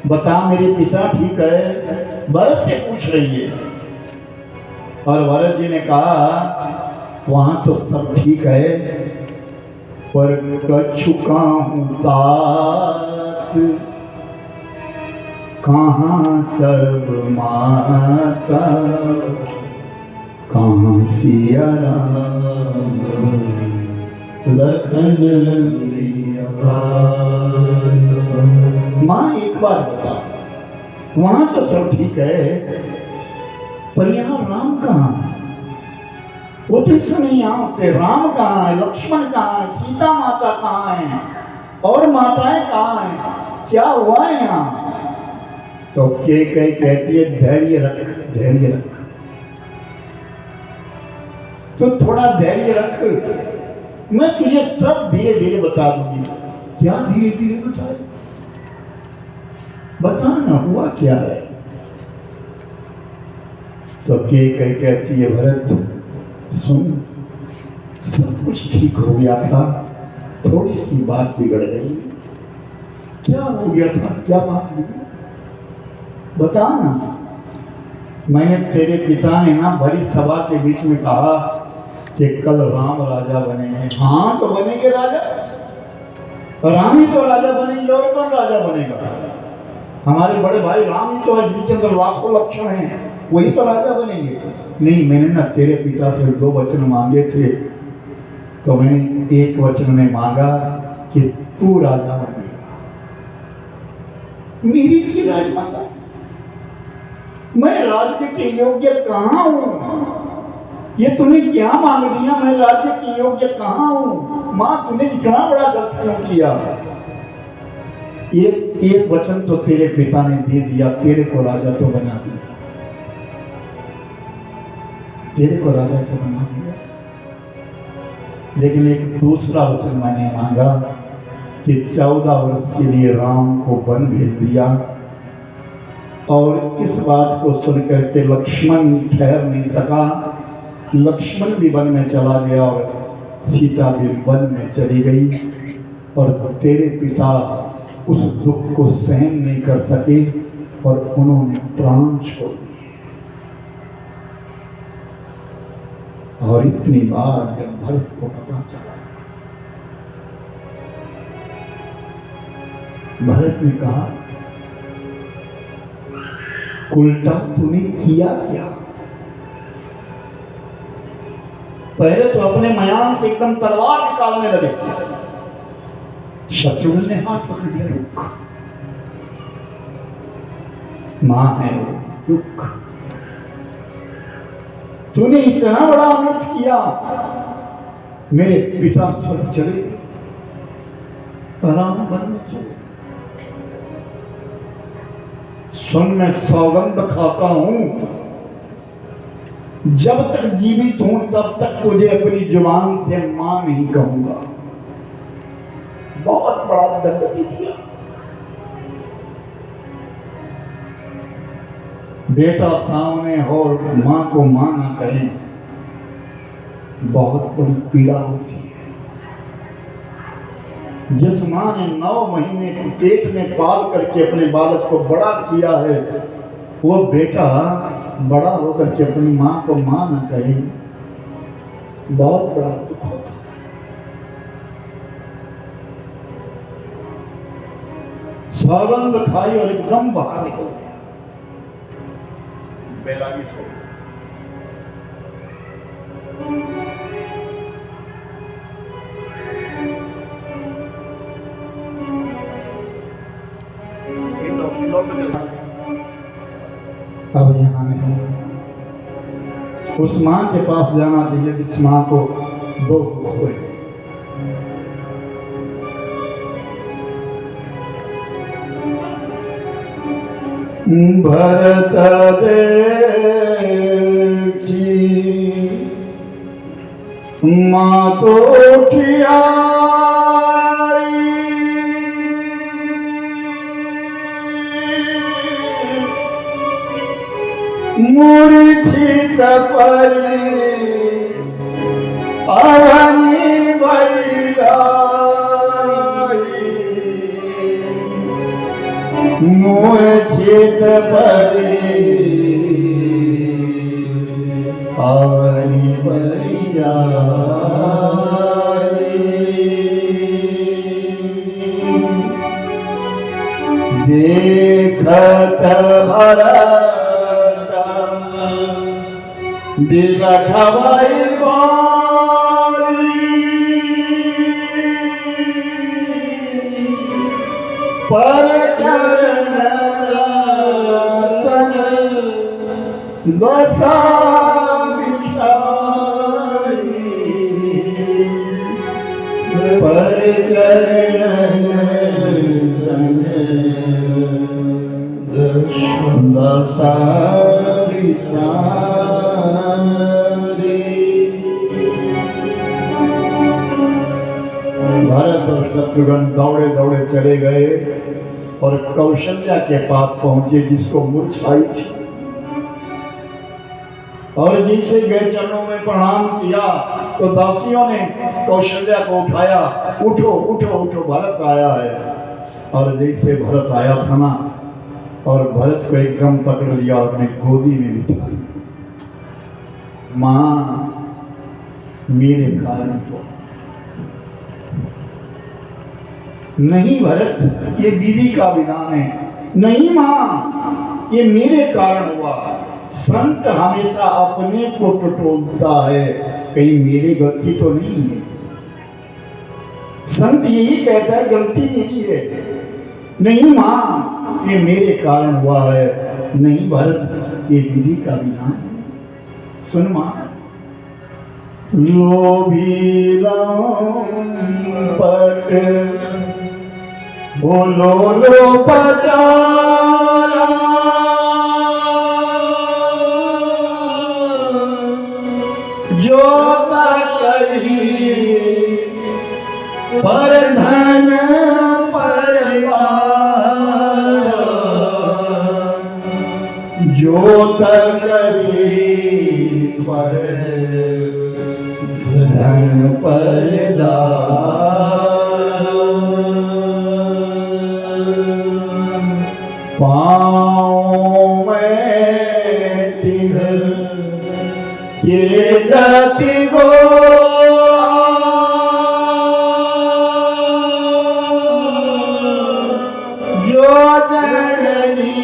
बता मेरे पिता ठीक है। भरत से पूछ रही है। और भरत जी ने कहा, वहाँ तो सब ठीक है, पर कछु कहूँ तात, कहाँ सब माता, कहाँ सिया राम, लखन प्रिय भ्रात। माँ एक बात बता, वहां तो सब ठीक है, पर यहाँ राम कहाँ है? वो तो इस समय यहाँ होते, राम कहाँ है, लक्ष्मण कहाँ है, सीता माता कहाँ है, और माताएं कहाँ हैं? क्या हुआ है यहाँ? तो के कई कहती है धैर्य रख, धैर्य रख, तो थोड़ा धैर्य रख, मैं तुझे सब धीरे धीरे बता दूंगी। क्या धीरे धीरे बताए? बता ना हुआ क्या है? तो के कई कहती है भरत सुन, सब कुछ ठीक हो गया था, थोड़ी सी बात बिगड़ गई। क्या हो गया था? क्या बात बिगड़ी? बता ना। मैंने तेरे पिता ने ना भरी सभा के बीच में कहा कि कल राम राजा बनेंगे। हाँ तो बनेंगे राजा, राम ही तो राजा बनेंगे, और कौन राजा बनेगा? हमारे बड़े भाई राम ही तो है, जिनके अंदर लाखों लक्षण हैं, वही तो राजा बनेंगे। नहीं, मैंने ना तेरे पिता से 2 वचन मांगे थे, तो मैंने एक वचन में मांगा कि तू राजा बनेगा। मेरे लिए राज मांगा? मैं राज्य के योग्य कहाँ हूं? ये तूने क्या मांग लिया? मैं राज्य के योग्य कहाँ हूं? मां तूने इतना बड़ा गलत क्यों किया? एक वचन तो तेरे पिता ने दे दिया, तेरे को राजा तो बना दिया, तेरे को राजा तो बना दिया, लेकिन एक दूसरा वचन मैंने मांगा कि 14 वर्ष के लिए राम को वन भेज दिया, और इस बात को सुनकर के लक्ष्मण ठहर नहीं सका, लक्ष्मण भी वन में चला गया और सीता भी वन में चली गई, और तेरे पिता उस दुख को सहन नहीं कर सके और उन्होंने प्राण छोड़ दिए। और इतनी बार जब भरत को पता चला, भरत ने कहा उल्टा तूने किया क्या? पहले तो अपने मयान से एकदम तलवार निकालने लगे, शत्रुघ्न ने हाथ पकड़ लिया, रुक, मां है वो, रुक, तूने इतना बड़ा अनर्थ किया, मेरे पिता स्वर्ग चले, राम वन में चले। सुन, मैं सौगंध खाता हूं, जब तक जीवित हूं तब तक तुझे अपनी जुबान से मां नहीं कहूंगा। बहुत बड़ा दंड दे दिया। बेटा सामने हो और मां को मां ना कहे, बहुत बड़ी पीड़ा होती है। जिस मां ने 9 महीने पेट में पाल करके अपने बालक को बड़ा किया है, वो बेटा बड़ा होकर के अपनी मां को मां न कहे, बहुत बड़ा दुख होता है। सौगंध खाई और एकदम बाहर निकल गया। बैरागी सो अब यहाँ नहीं, उस माँ के पास जाना चाहिए जिस माँ को 2 दुख हुए। भरत देखी माँ तो उठिया, मूर्छित परी अवनी भैया, मूर्छित परी अवनी भैया। देख देखत भरत बिलखवाई बारी पर चरण तन दशा बिसारी पर चरण दशा बिसारी। भरत और शत्रुघ्न दौड़े दौड़े चले गए और कौशल्या के पास पहुंचे जिसको मूर्छाई थी, और जिसे गए चरणों में प्रणाम किया तो दासियों ने कौशल्या को उठाया, उठो उठो उठो भरत आया है। और जैसे भरत आया था ना, और भरत को एकदम पकड़ लिया और अपने गोदी में बिठा लिया। मां मेरे कारण को नहीं भरत, ये विधि का विधान है। नहीं मां, ये मेरे कारण हुआ। संत हमेशा अपने को टटोलता है, कहीं मेरी गलती तो नहीं है। संत यही कहता है गलती मेरी है। नहीं मां, ये मेरे कारण हुआ है। नहीं भरत, ये विधि का विधान है। सुन मां, लोभी पट बोलो लो पचारा जो कही पर धन परिवार जो करी पर धन परिदार पाँव में तिन्ह ये गति गो जो जननी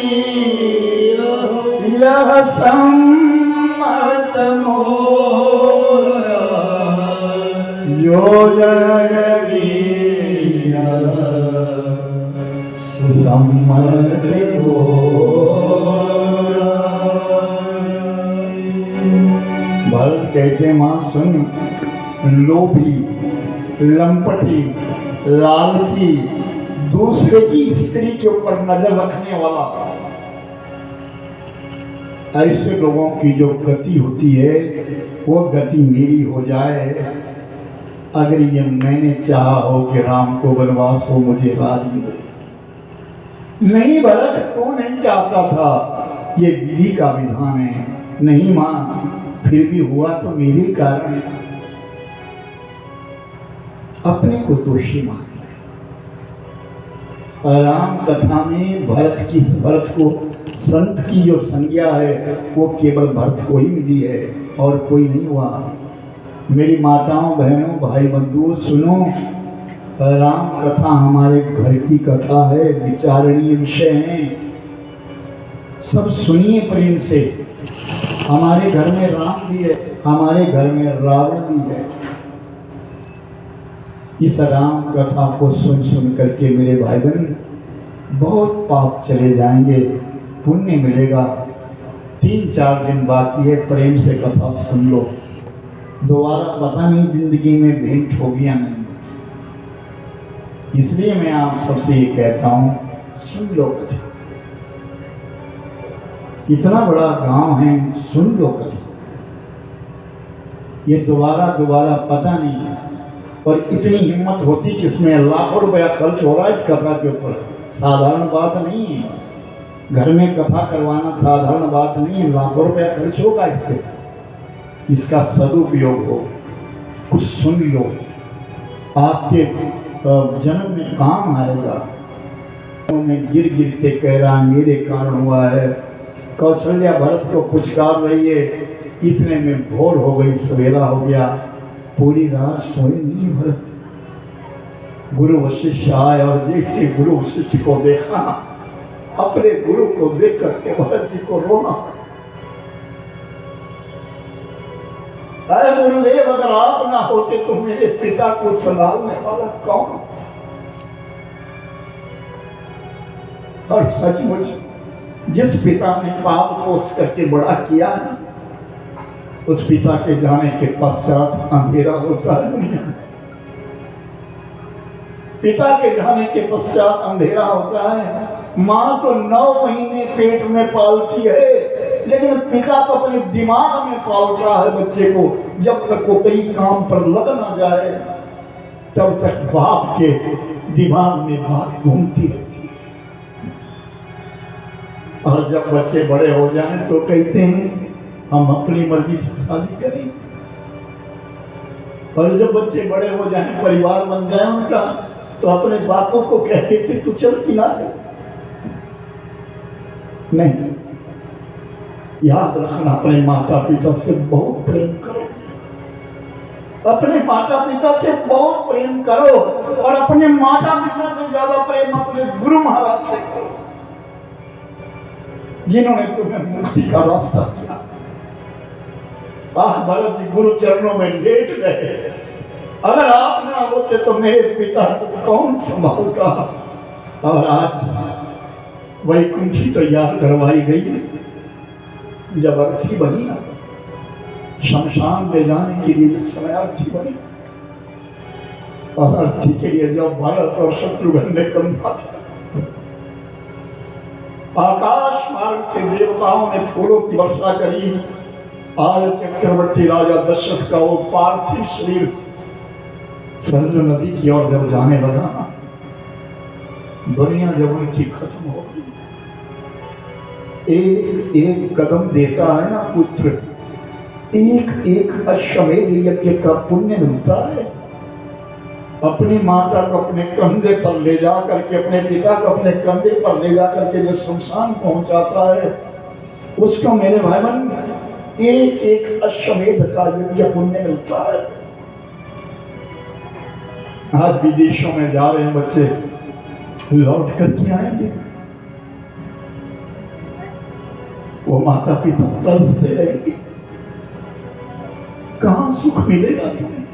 यह सम्मत मोरा जो जननी सम्मत मोरा। भरत कहते मां सुन, लोभी, लंपटी, लालची, दूसरे की स्त्री के ऊपर नजर रखने वाला, ऐसे लोगों की जो गति होती है वो गति मेरी हो जाए। अगर ये मैंने चाहा हो कि राम को वनवास हो, मुझे राज मिले। नहीं भरत, तू नहीं चाहता था, ये विधि का विधान है। नहीं मां, फिर भी हुआ तो मेरे कारण। अपने को दोषी मान। राम कथा में भरत को संत की जो संज्ञा है वो केवल भरत को ही मिली है और कोई नहीं हुआ। मेरी माताओं, बहनों, भाई बंधुओं, सुनो, राम कथा हमारे घर की कथा है, विचारणीय विषय है। सब सुनिए प्रेम से। हमारे घर में राम भी है, हमारे घर में रावण भी है। इस राम कथा को सुन सुन करके मेरे भाई बहन बहुत पाप चले जाएंगे, पुण्य मिलेगा। 3-4 दिन बाकी है, प्रेम से कथा सुन लो। दोबारा पता नहीं जिंदगी में भेंट होगी या नहीं, इसलिए मैं आप सबसे ये कहता हूँ, सुन लो कथा। इतना बड़ा गांव है, सुन लो कथा। ये दोबारा पता नहीं। और इतनी हिम्मत होती किसमें? लाखों रुपया खर्च हो रहा है इस कथा के ऊपर, साधारण बात नहीं है। घर में कथा करवाना साधारण बात नहीं है, लाखों रुपया खर्च होगा इस पे। इसका सदुपयोग हो, कुछ सुन लो, आपके जन्म में काम आएगा। मैं गिर गिर के कह रहा मेरे कारण हुआ है। कौशल्या भरत को पुचकार रही है, इतने में भोर हो गई, सवेरा हो गया। पूरी रात सोए नहीं भरत। गुरु वशिष्ठ आए और जैसे गुरु वशिष्ठ को देखा, अपने गुरु को देख करके भरत जी को रोना। अरे गुरुदेव, अगर आप ना होते तो मेरे पिता को संभालने वाला कौन? और सचमुच जिस पिता ने पाप पोष करके बड़ा किया ना, उस पिता के जाने के पश्चात अंधेरा होता है दुनिया में। पिता के जाने के पश्चात अंधेरा होता है। माँ तो 9 महीने पेट में पालती है, लेकिन पिता तो अपने दिमाग में पालता है बच्चे को। जब तक वो कहीं काम पर लग ना जाए तब तक बाप के दिमाग में बात घूमती रहती है। और जब बच्चे बड़े हो जाएं तो कहते हैं हम अपनी मर्जी से शादी करें। और जब बच्चे बड़े हो जाएं, परिवार बन जाए उनका, तो अपने बापों को कहते थे तू चल किनारे। नहीं, याद रखना, अपने माता पिता से बहुत प्रेम करो, अपने माता पिता से बहुत प्रेम करो, और अपने माता पिता से ज्यादा प्रेम अपने गुरु महाराज से करो, जिन्होंने तुम्हें मुक्ति का रास्ता दिया। आज भरत जी गुरु चरणों में लेट गए। अगर आप ना होते तो मेरे पिता को कौन संभालता? और आज वैकुंठी तैयार करवाई गई। जब अर्थी बनी ना, शमशान ले जाने के लिए इस समय अर्थी बनी, और अर्थी के लिए जब भरत और शत्रुघ्न ने कंधा किया, आकाश मार्ग से देवताओं ने फूलों की वर्षा करी। आज चक्रवर्ती राजा दशरथ का वो पार्थिव शरीर सरजू नदी की ओर जब जाने लगा, दुनिया जब उनकी खत्म हो गई। एक एक कदम देता है ना पुत्र, एक एक अश्वमेध यज्ञ का पुण्य मिलता है। अपनी माता को अपने कंधे पर ले जा करके, अपने पिता को अपने कंधे पर ले जा करके जो शमशान पहुंचाता है, उसको मेरे भाई बहन एक एक अश्वमेध का यज्ञ पुण्य मिलता है। आज विदेशों में जा रहे हैं बच्चे, लौट करके आएंगे, वो माता पिता तरसते रहेंगे, कहां सुख मिलेगा तुम्हें?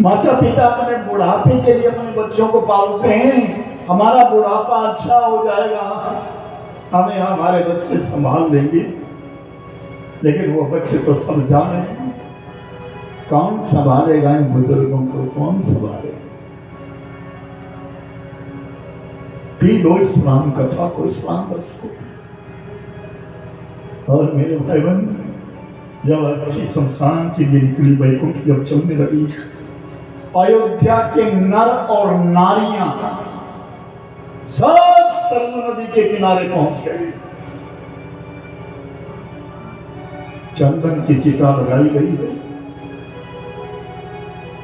माता पिता अपने बुढ़ापे के लिए अपने बच्चों को पालते हैं, हमारा बुढ़ापा अच्छा हो जाएगा, हमें हमारे बच्चे संभाल लेंगे। लेकिन वो बच्चे तो सब जा रहे हैं, कौन संभालेगा इन बुजुर्गों को? कौन संभालेगा? पी लो इस राम कथा को, इस राम रस को। और मेरे भाई बहन, जब अर्थी शमशान के लिए निकली, वैकुंठ जब चलने लगी, अयोध्या के नर और नारियां सब सरयू नदी के किनारे पहुंच गए। चंदन की चिता लगाई गई है,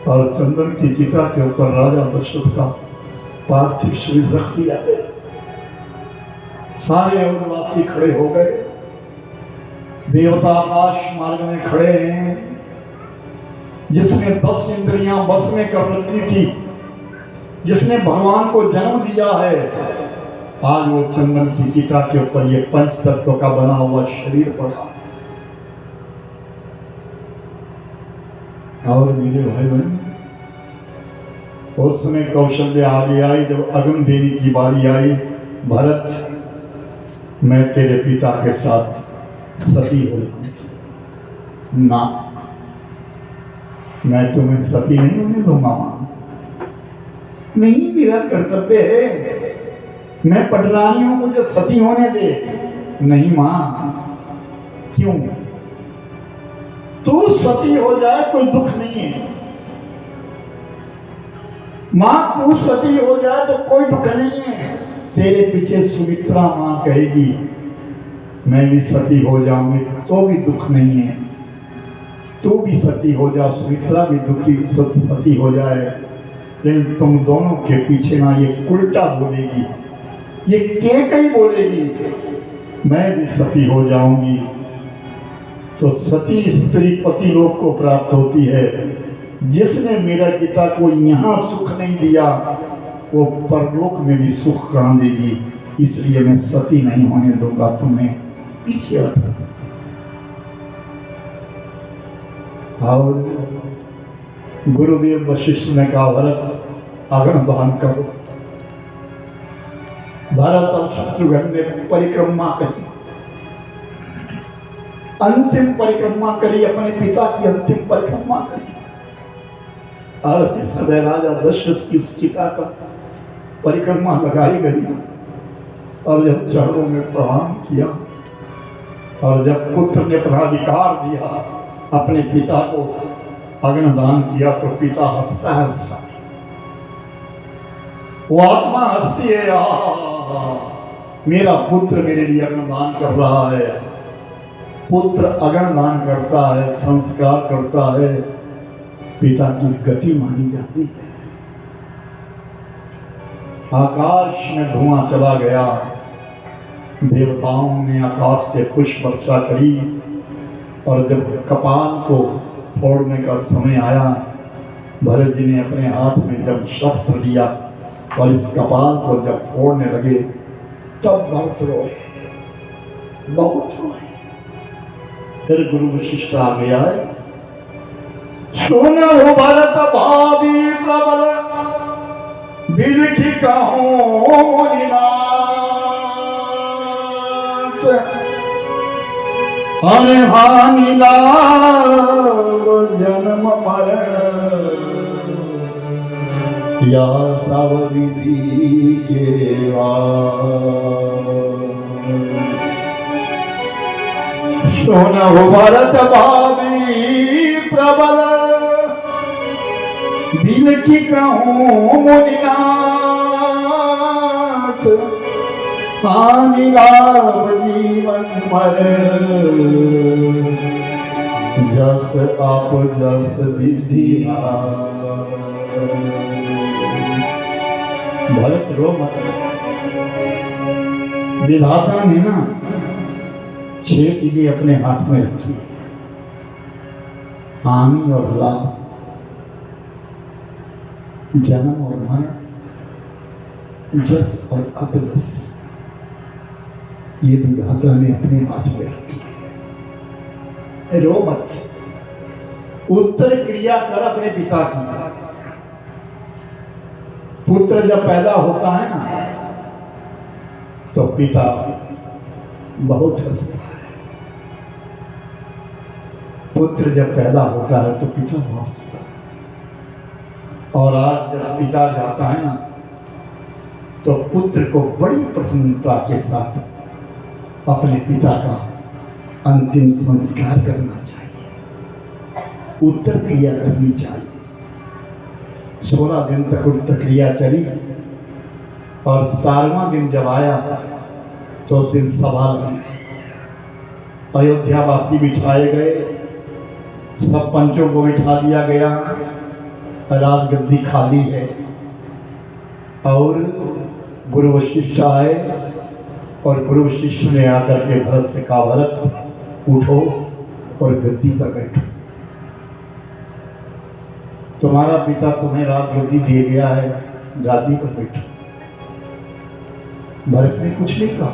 और चंदन की चिता के ऊपर राजा दशरथ का पार्थिव शरीर रख दिया गया। सारे अवधवासी खड़े हो गए, देवता आकाश मार्ग में खड़े हैं। जिसने 10 इंद्रियां बस में कर रखी थी, जिसने भगवान को जन्म दिया है, आज वो चंदन की चिता के ऊपर ये पंच तत्व का बना हुआ शरीर पड़ा है। और मेरे भाई बहन, उस समय कौशल्या आगे आई, जब अग्नि देने की बारी आई, भरत मैं तेरे पिता के साथ सती हो जाऊंगी। ना, मैं तुम्हें सती नहीं होने दूंगा मां, नहीं, मेरा कर्तव्य है, मैं पटरानी हूं, मुझे सती होने दे। नहीं मां, क्यों? तू सती हो जाए कोई दुख नहीं है मां, तू सती हो जाए तो कोई दुख नहीं है। तेरे पीछे सुमित्रा मां कहेगी मैं भी सती हो जाऊंगी तो भी दुख नहीं है, तू भी सती हो जा, सुमित्रा भी दुखी सती हो जाए, लेकिन तुम दोनों के पीछे ना ये उल्टा बोलेगी, ये कैकई बोलेगी मैं भी सती हो जाऊंगी। तो सती स्त्री पति लोक को प्राप्त होती है। जिसने मेरा पिता को यहाँ सुख नहीं दिया, वो परलोक में भी सुख कहाँ देगी, इसलिए मैं सती नहीं होने दूंगा तुम्हें, पीछे हटो। और गुरुदेव वशिष्ठ ने कहा भरत अग्नि दान करो। भरत और शत्रुघ्न ने परिक्रमा करी, अंतिम परिक्रमा करी, अपने पिता की अंतिम परिक्रमा करी। और इस समय राजा दशरथ की उस चिता का परिक्रमा लगाई गई और जब चरणों में प्रणाम किया और जब पुत्र ने अपना अधिकार दिया, अपने पिता को अग्निदान किया, तो पिता हंसता है उस समय। वो आत्मा हंसती है, मेरा पुत्र मेरे लिए अग्निदान कर रहा है। पुत्र अग्निदान करता है, संस्कार करता है, पिता की गति मानी जाती है। आकाश में धुआं चला गया, देवताओं ने आकाश से पुष्प वर्षा करी और जब कपाल को फोड़ने का समय आया, भरत जी ने अपने हाथ में जब शस्त्र लिया और इस कपाल को जब फोड़ने लगे, तब भरत रोए, बहुत रोए। फिर गुरु वशिष्ठ आ गया है, सुनो भरत भावी प्रबल बिलखी कहूं मुनिनाथ, अरे हानि लाभ जन्म मरण या सब विधि के सुनो भरत भावी प्रबल बिलखी कहूं मुनिनाथ, हानि लाभ जीवन मरण जस आप जस विधि। भरत रो मत, विधाता ने ना 6 चीजें अपने हाथ में रखी, हानि और लाभ, जन्म और मरण, जस और अपजस, ये विधाता ने अपने हाथ में रखी है। रो मत, उत्तर क्रिया कर अपने पिता की। पुत्र जब पैदा होता है ना, तो पिता बहुत हंसता है। पुत्र जब पैदा होता है तो पिता बहुत हंसता है। और आज जब पिता जाता है ना, तो पुत्र को बड़ी प्रसन्नता के साथ अपने पिता का अंतिम संस्कार करना चाहिए, उत्तर क्रिया करनी चाहिए। 16 दिन तक उत्तर क्रिया चली और 17वां दिन जब आया तो उस दिन सभा लगी, अयोध्यावासी बिठाए गए, सब पंचों को बिठा दिया गया, राजगद्दी खाली है। और गुरु वशिष्ठ आए और गुरु वशिष्ठ ने आकर के भरत से कहा, भरत उठो और गद्दी पर बैठो, तुम्हारा पिता तुम्हें राजगद्दी दे गया है, गादी पर बैठो। भरत ने कुछ नहीं कहा।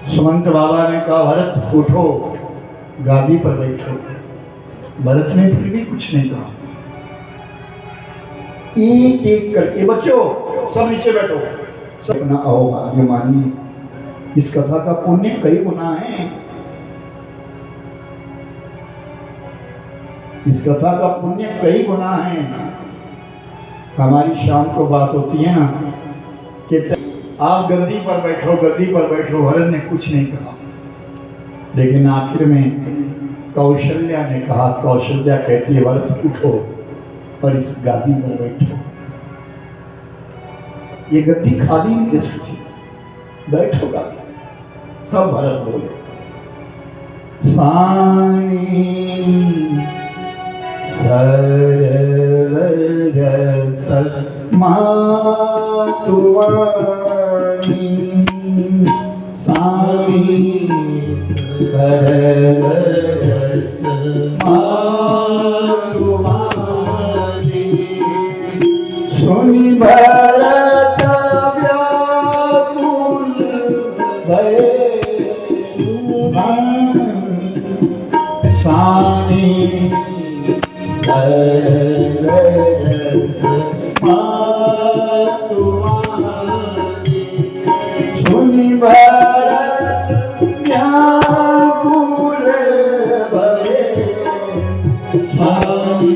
सुमंत बाबा ने कहा, भरत उठो गादी पर बैठो। भरत ने फिर भी कुछ नहीं कहा। एक एक करके, बच्चों सब नीचे बैठो, सब अपना अहोभाग्य मानिए। इस कथा का पुण्य कई गुना है, इस कथा का पुण्य कई गुना है। हमारी शाम को बात होती है ना कि आप गद्दी पर बैठो, गद्दी पर बैठो। भरत ने कुछ नहीं कहा, लेकिन आखिर में कौशल्या ने कहा, कौशल्या कहती है, भरत उठो और इस गादी पर बैठो। ये गद्दी खाली नहीं रह सकती, बैठो गादी। तब भरत बोले, सानी सरल मातुवानी, सानी सरल मातुवानी, सानी सरस तुम्हारी सुनि भरत व्याकुल भये सानी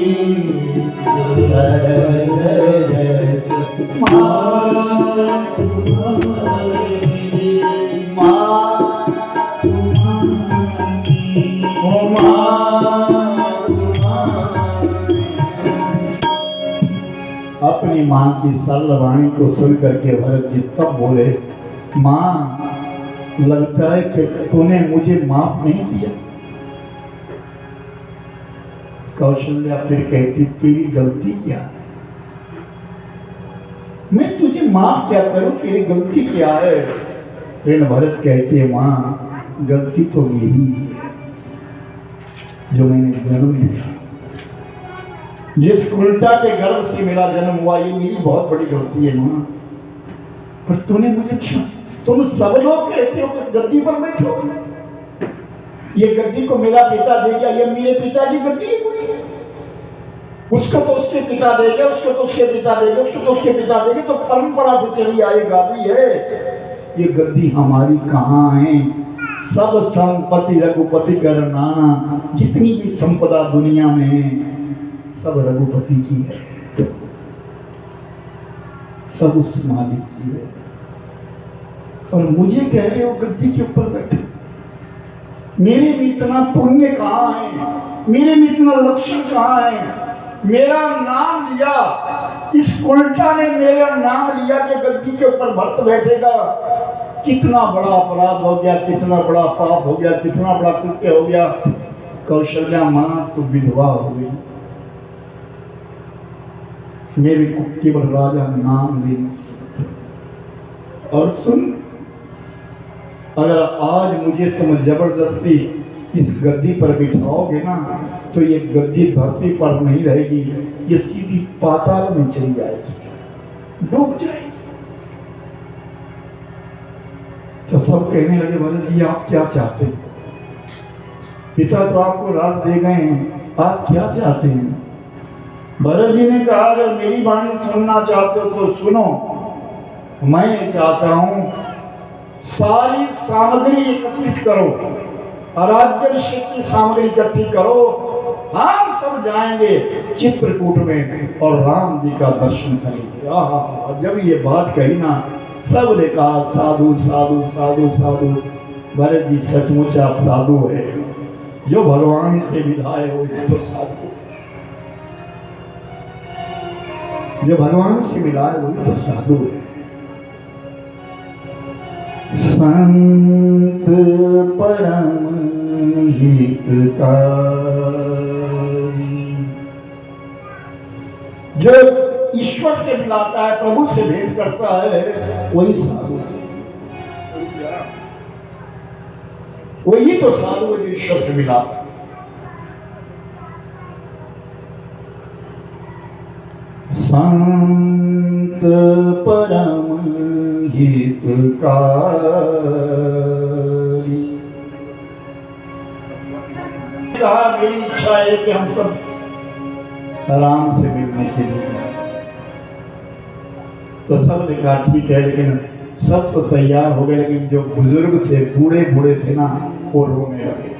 सरस अपनी माँ की सरल वाणी को सुन करके भरत जी तब बोले, माँ लगता है कि तूने मुझे माफ नहीं किया। कौशल्या फिर कहती, तेरी गलती क्या है? मैं तुझे माफ क्या करूं, तेरी गलती क्या है? लेकिन भरत कहते हैं, माँ गलती तो मेरी है जो मैंने जन्म लिया, जिस उल्टा के गर्भ से मेरा जन्म हुआ, ये मेरी बहुत बड़ी गलती है माँ। पर तूने मुझे क्यों, तुम सब लोग कहते हो इस गद्दी पर बैठो, ये गद्दी को मेरा पिता दे गया, ये मेरे पिता की गद्दी है कोई, उसको तो उसके पिता देगा, उसको तो उसके पिता देगा, उसको तो उसके पिता देंगे, तो परंपरा से चली आई गद्दी है। ये गद्दी हमारी कहाँ है? सब संपत्ति रघुपति कर नाना, जितनी भी संपदा दुनिया में है सब रघुपति की है, सब उस मालिक की है। और मुझे कह रहे हो गद्दी के ऊपर बैठो? मेरे में इतना पुण्य कहाँ है, मेरे में इतना लक्षण कहाँ है? मेरा नाम लिया, इस उल्टा ने मेरा नाम लिया कि गद्दी के ऊपर भरत बैठेगा। कितना बड़ा अपराध हो गया, कितना बड़ा पाप हो गया, कितना बड़ा कृत्य हो गया। कौशल्या माँ तो विधवा हो गई, मेरे को केवल राजा नाम लेने से। और सुन, अगर आज मुझे तुम जबरदस्ती इस गद्दी पर बिठाओगे ना, तो ये गद्दी धरती पर नहीं रहेगी, ये सीधी पाताल में चली जाएगी, डूब जाएगी। तो सब कहने लगे, भरत जी आप क्या चाहते हैं? पिता तो आपको राज दे गए हैं, आप क्या चाहते हैं? भरत जी ने कहा, अगर मेरी वाणी सुनना चाहते हो तो सुनो। मैं चाहता हूं सारी सामग्री एकत्रित करो, अराज्याभिषेक की सामग्री इकट्ठी करो, हम सब जाएंगे चित्रकूट में और राम जी का दर्शन करेंगे। आहा, जब ये बात कही ना, सब ने कहा साधु साधु साधु साधु। भरत जी सचमुच आप साधु है, जो भगवान से मिलाए हो तो साधु, जो भगवान से मिलाए वो तो साधु है। संत परम हितकारी, जो ईश्वर से मिलाता है, प्रभु से भेंट करता है, वही साधु है। वही तो साधु है जो ईश्वर से मिलाता है। संत परम हितकारी, कहा मेरी इच्छा है कि हम सब राम से मिलने के लिए। तो सब ने कहा ठीक है, लेकिन सब तो तैयार हो गए, लेकिन जो बुजुर्ग थे, बूढ़े बूढ़े थे ना, वो रोने लगे।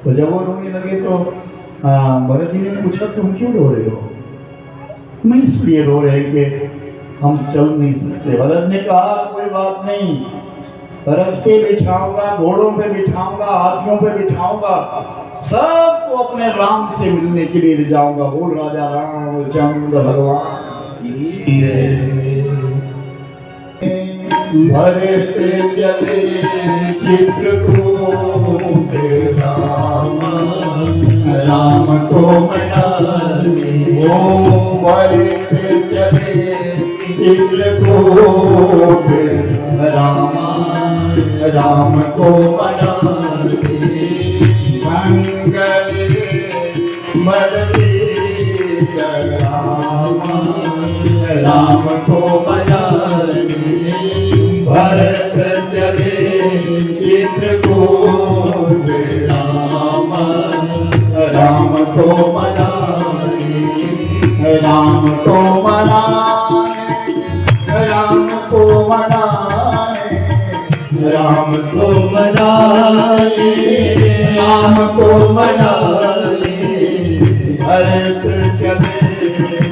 तो जब वो रोने लगे तो भरत जी ने पूछा, तुम क्यों रो रहे हो? मैं इसलिए रो रहे कि हम चल नहीं सकते। भरत ने कहा, कोई बात नहीं, रथ पे बिठाऊंगा, घोड़ों पे बिठाऊंगा, हाथियों पे बिठाऊंगा, सबको अपने राम से मिलने के लिए ले जाऊंगा। बोल राजा रामचंद्र भगवान की जय। भरत चले चित्रकूट राम, राम को मनाने। ओ भरत चले चित्रकूट राम, राम को मनाने। संगल बलवीर राम, राम को मनाने। भरत चले चित्रकूट राम राम को मनाए राम को मनाए राम को मनाए राम को मनाए राम को मनाए भरत चले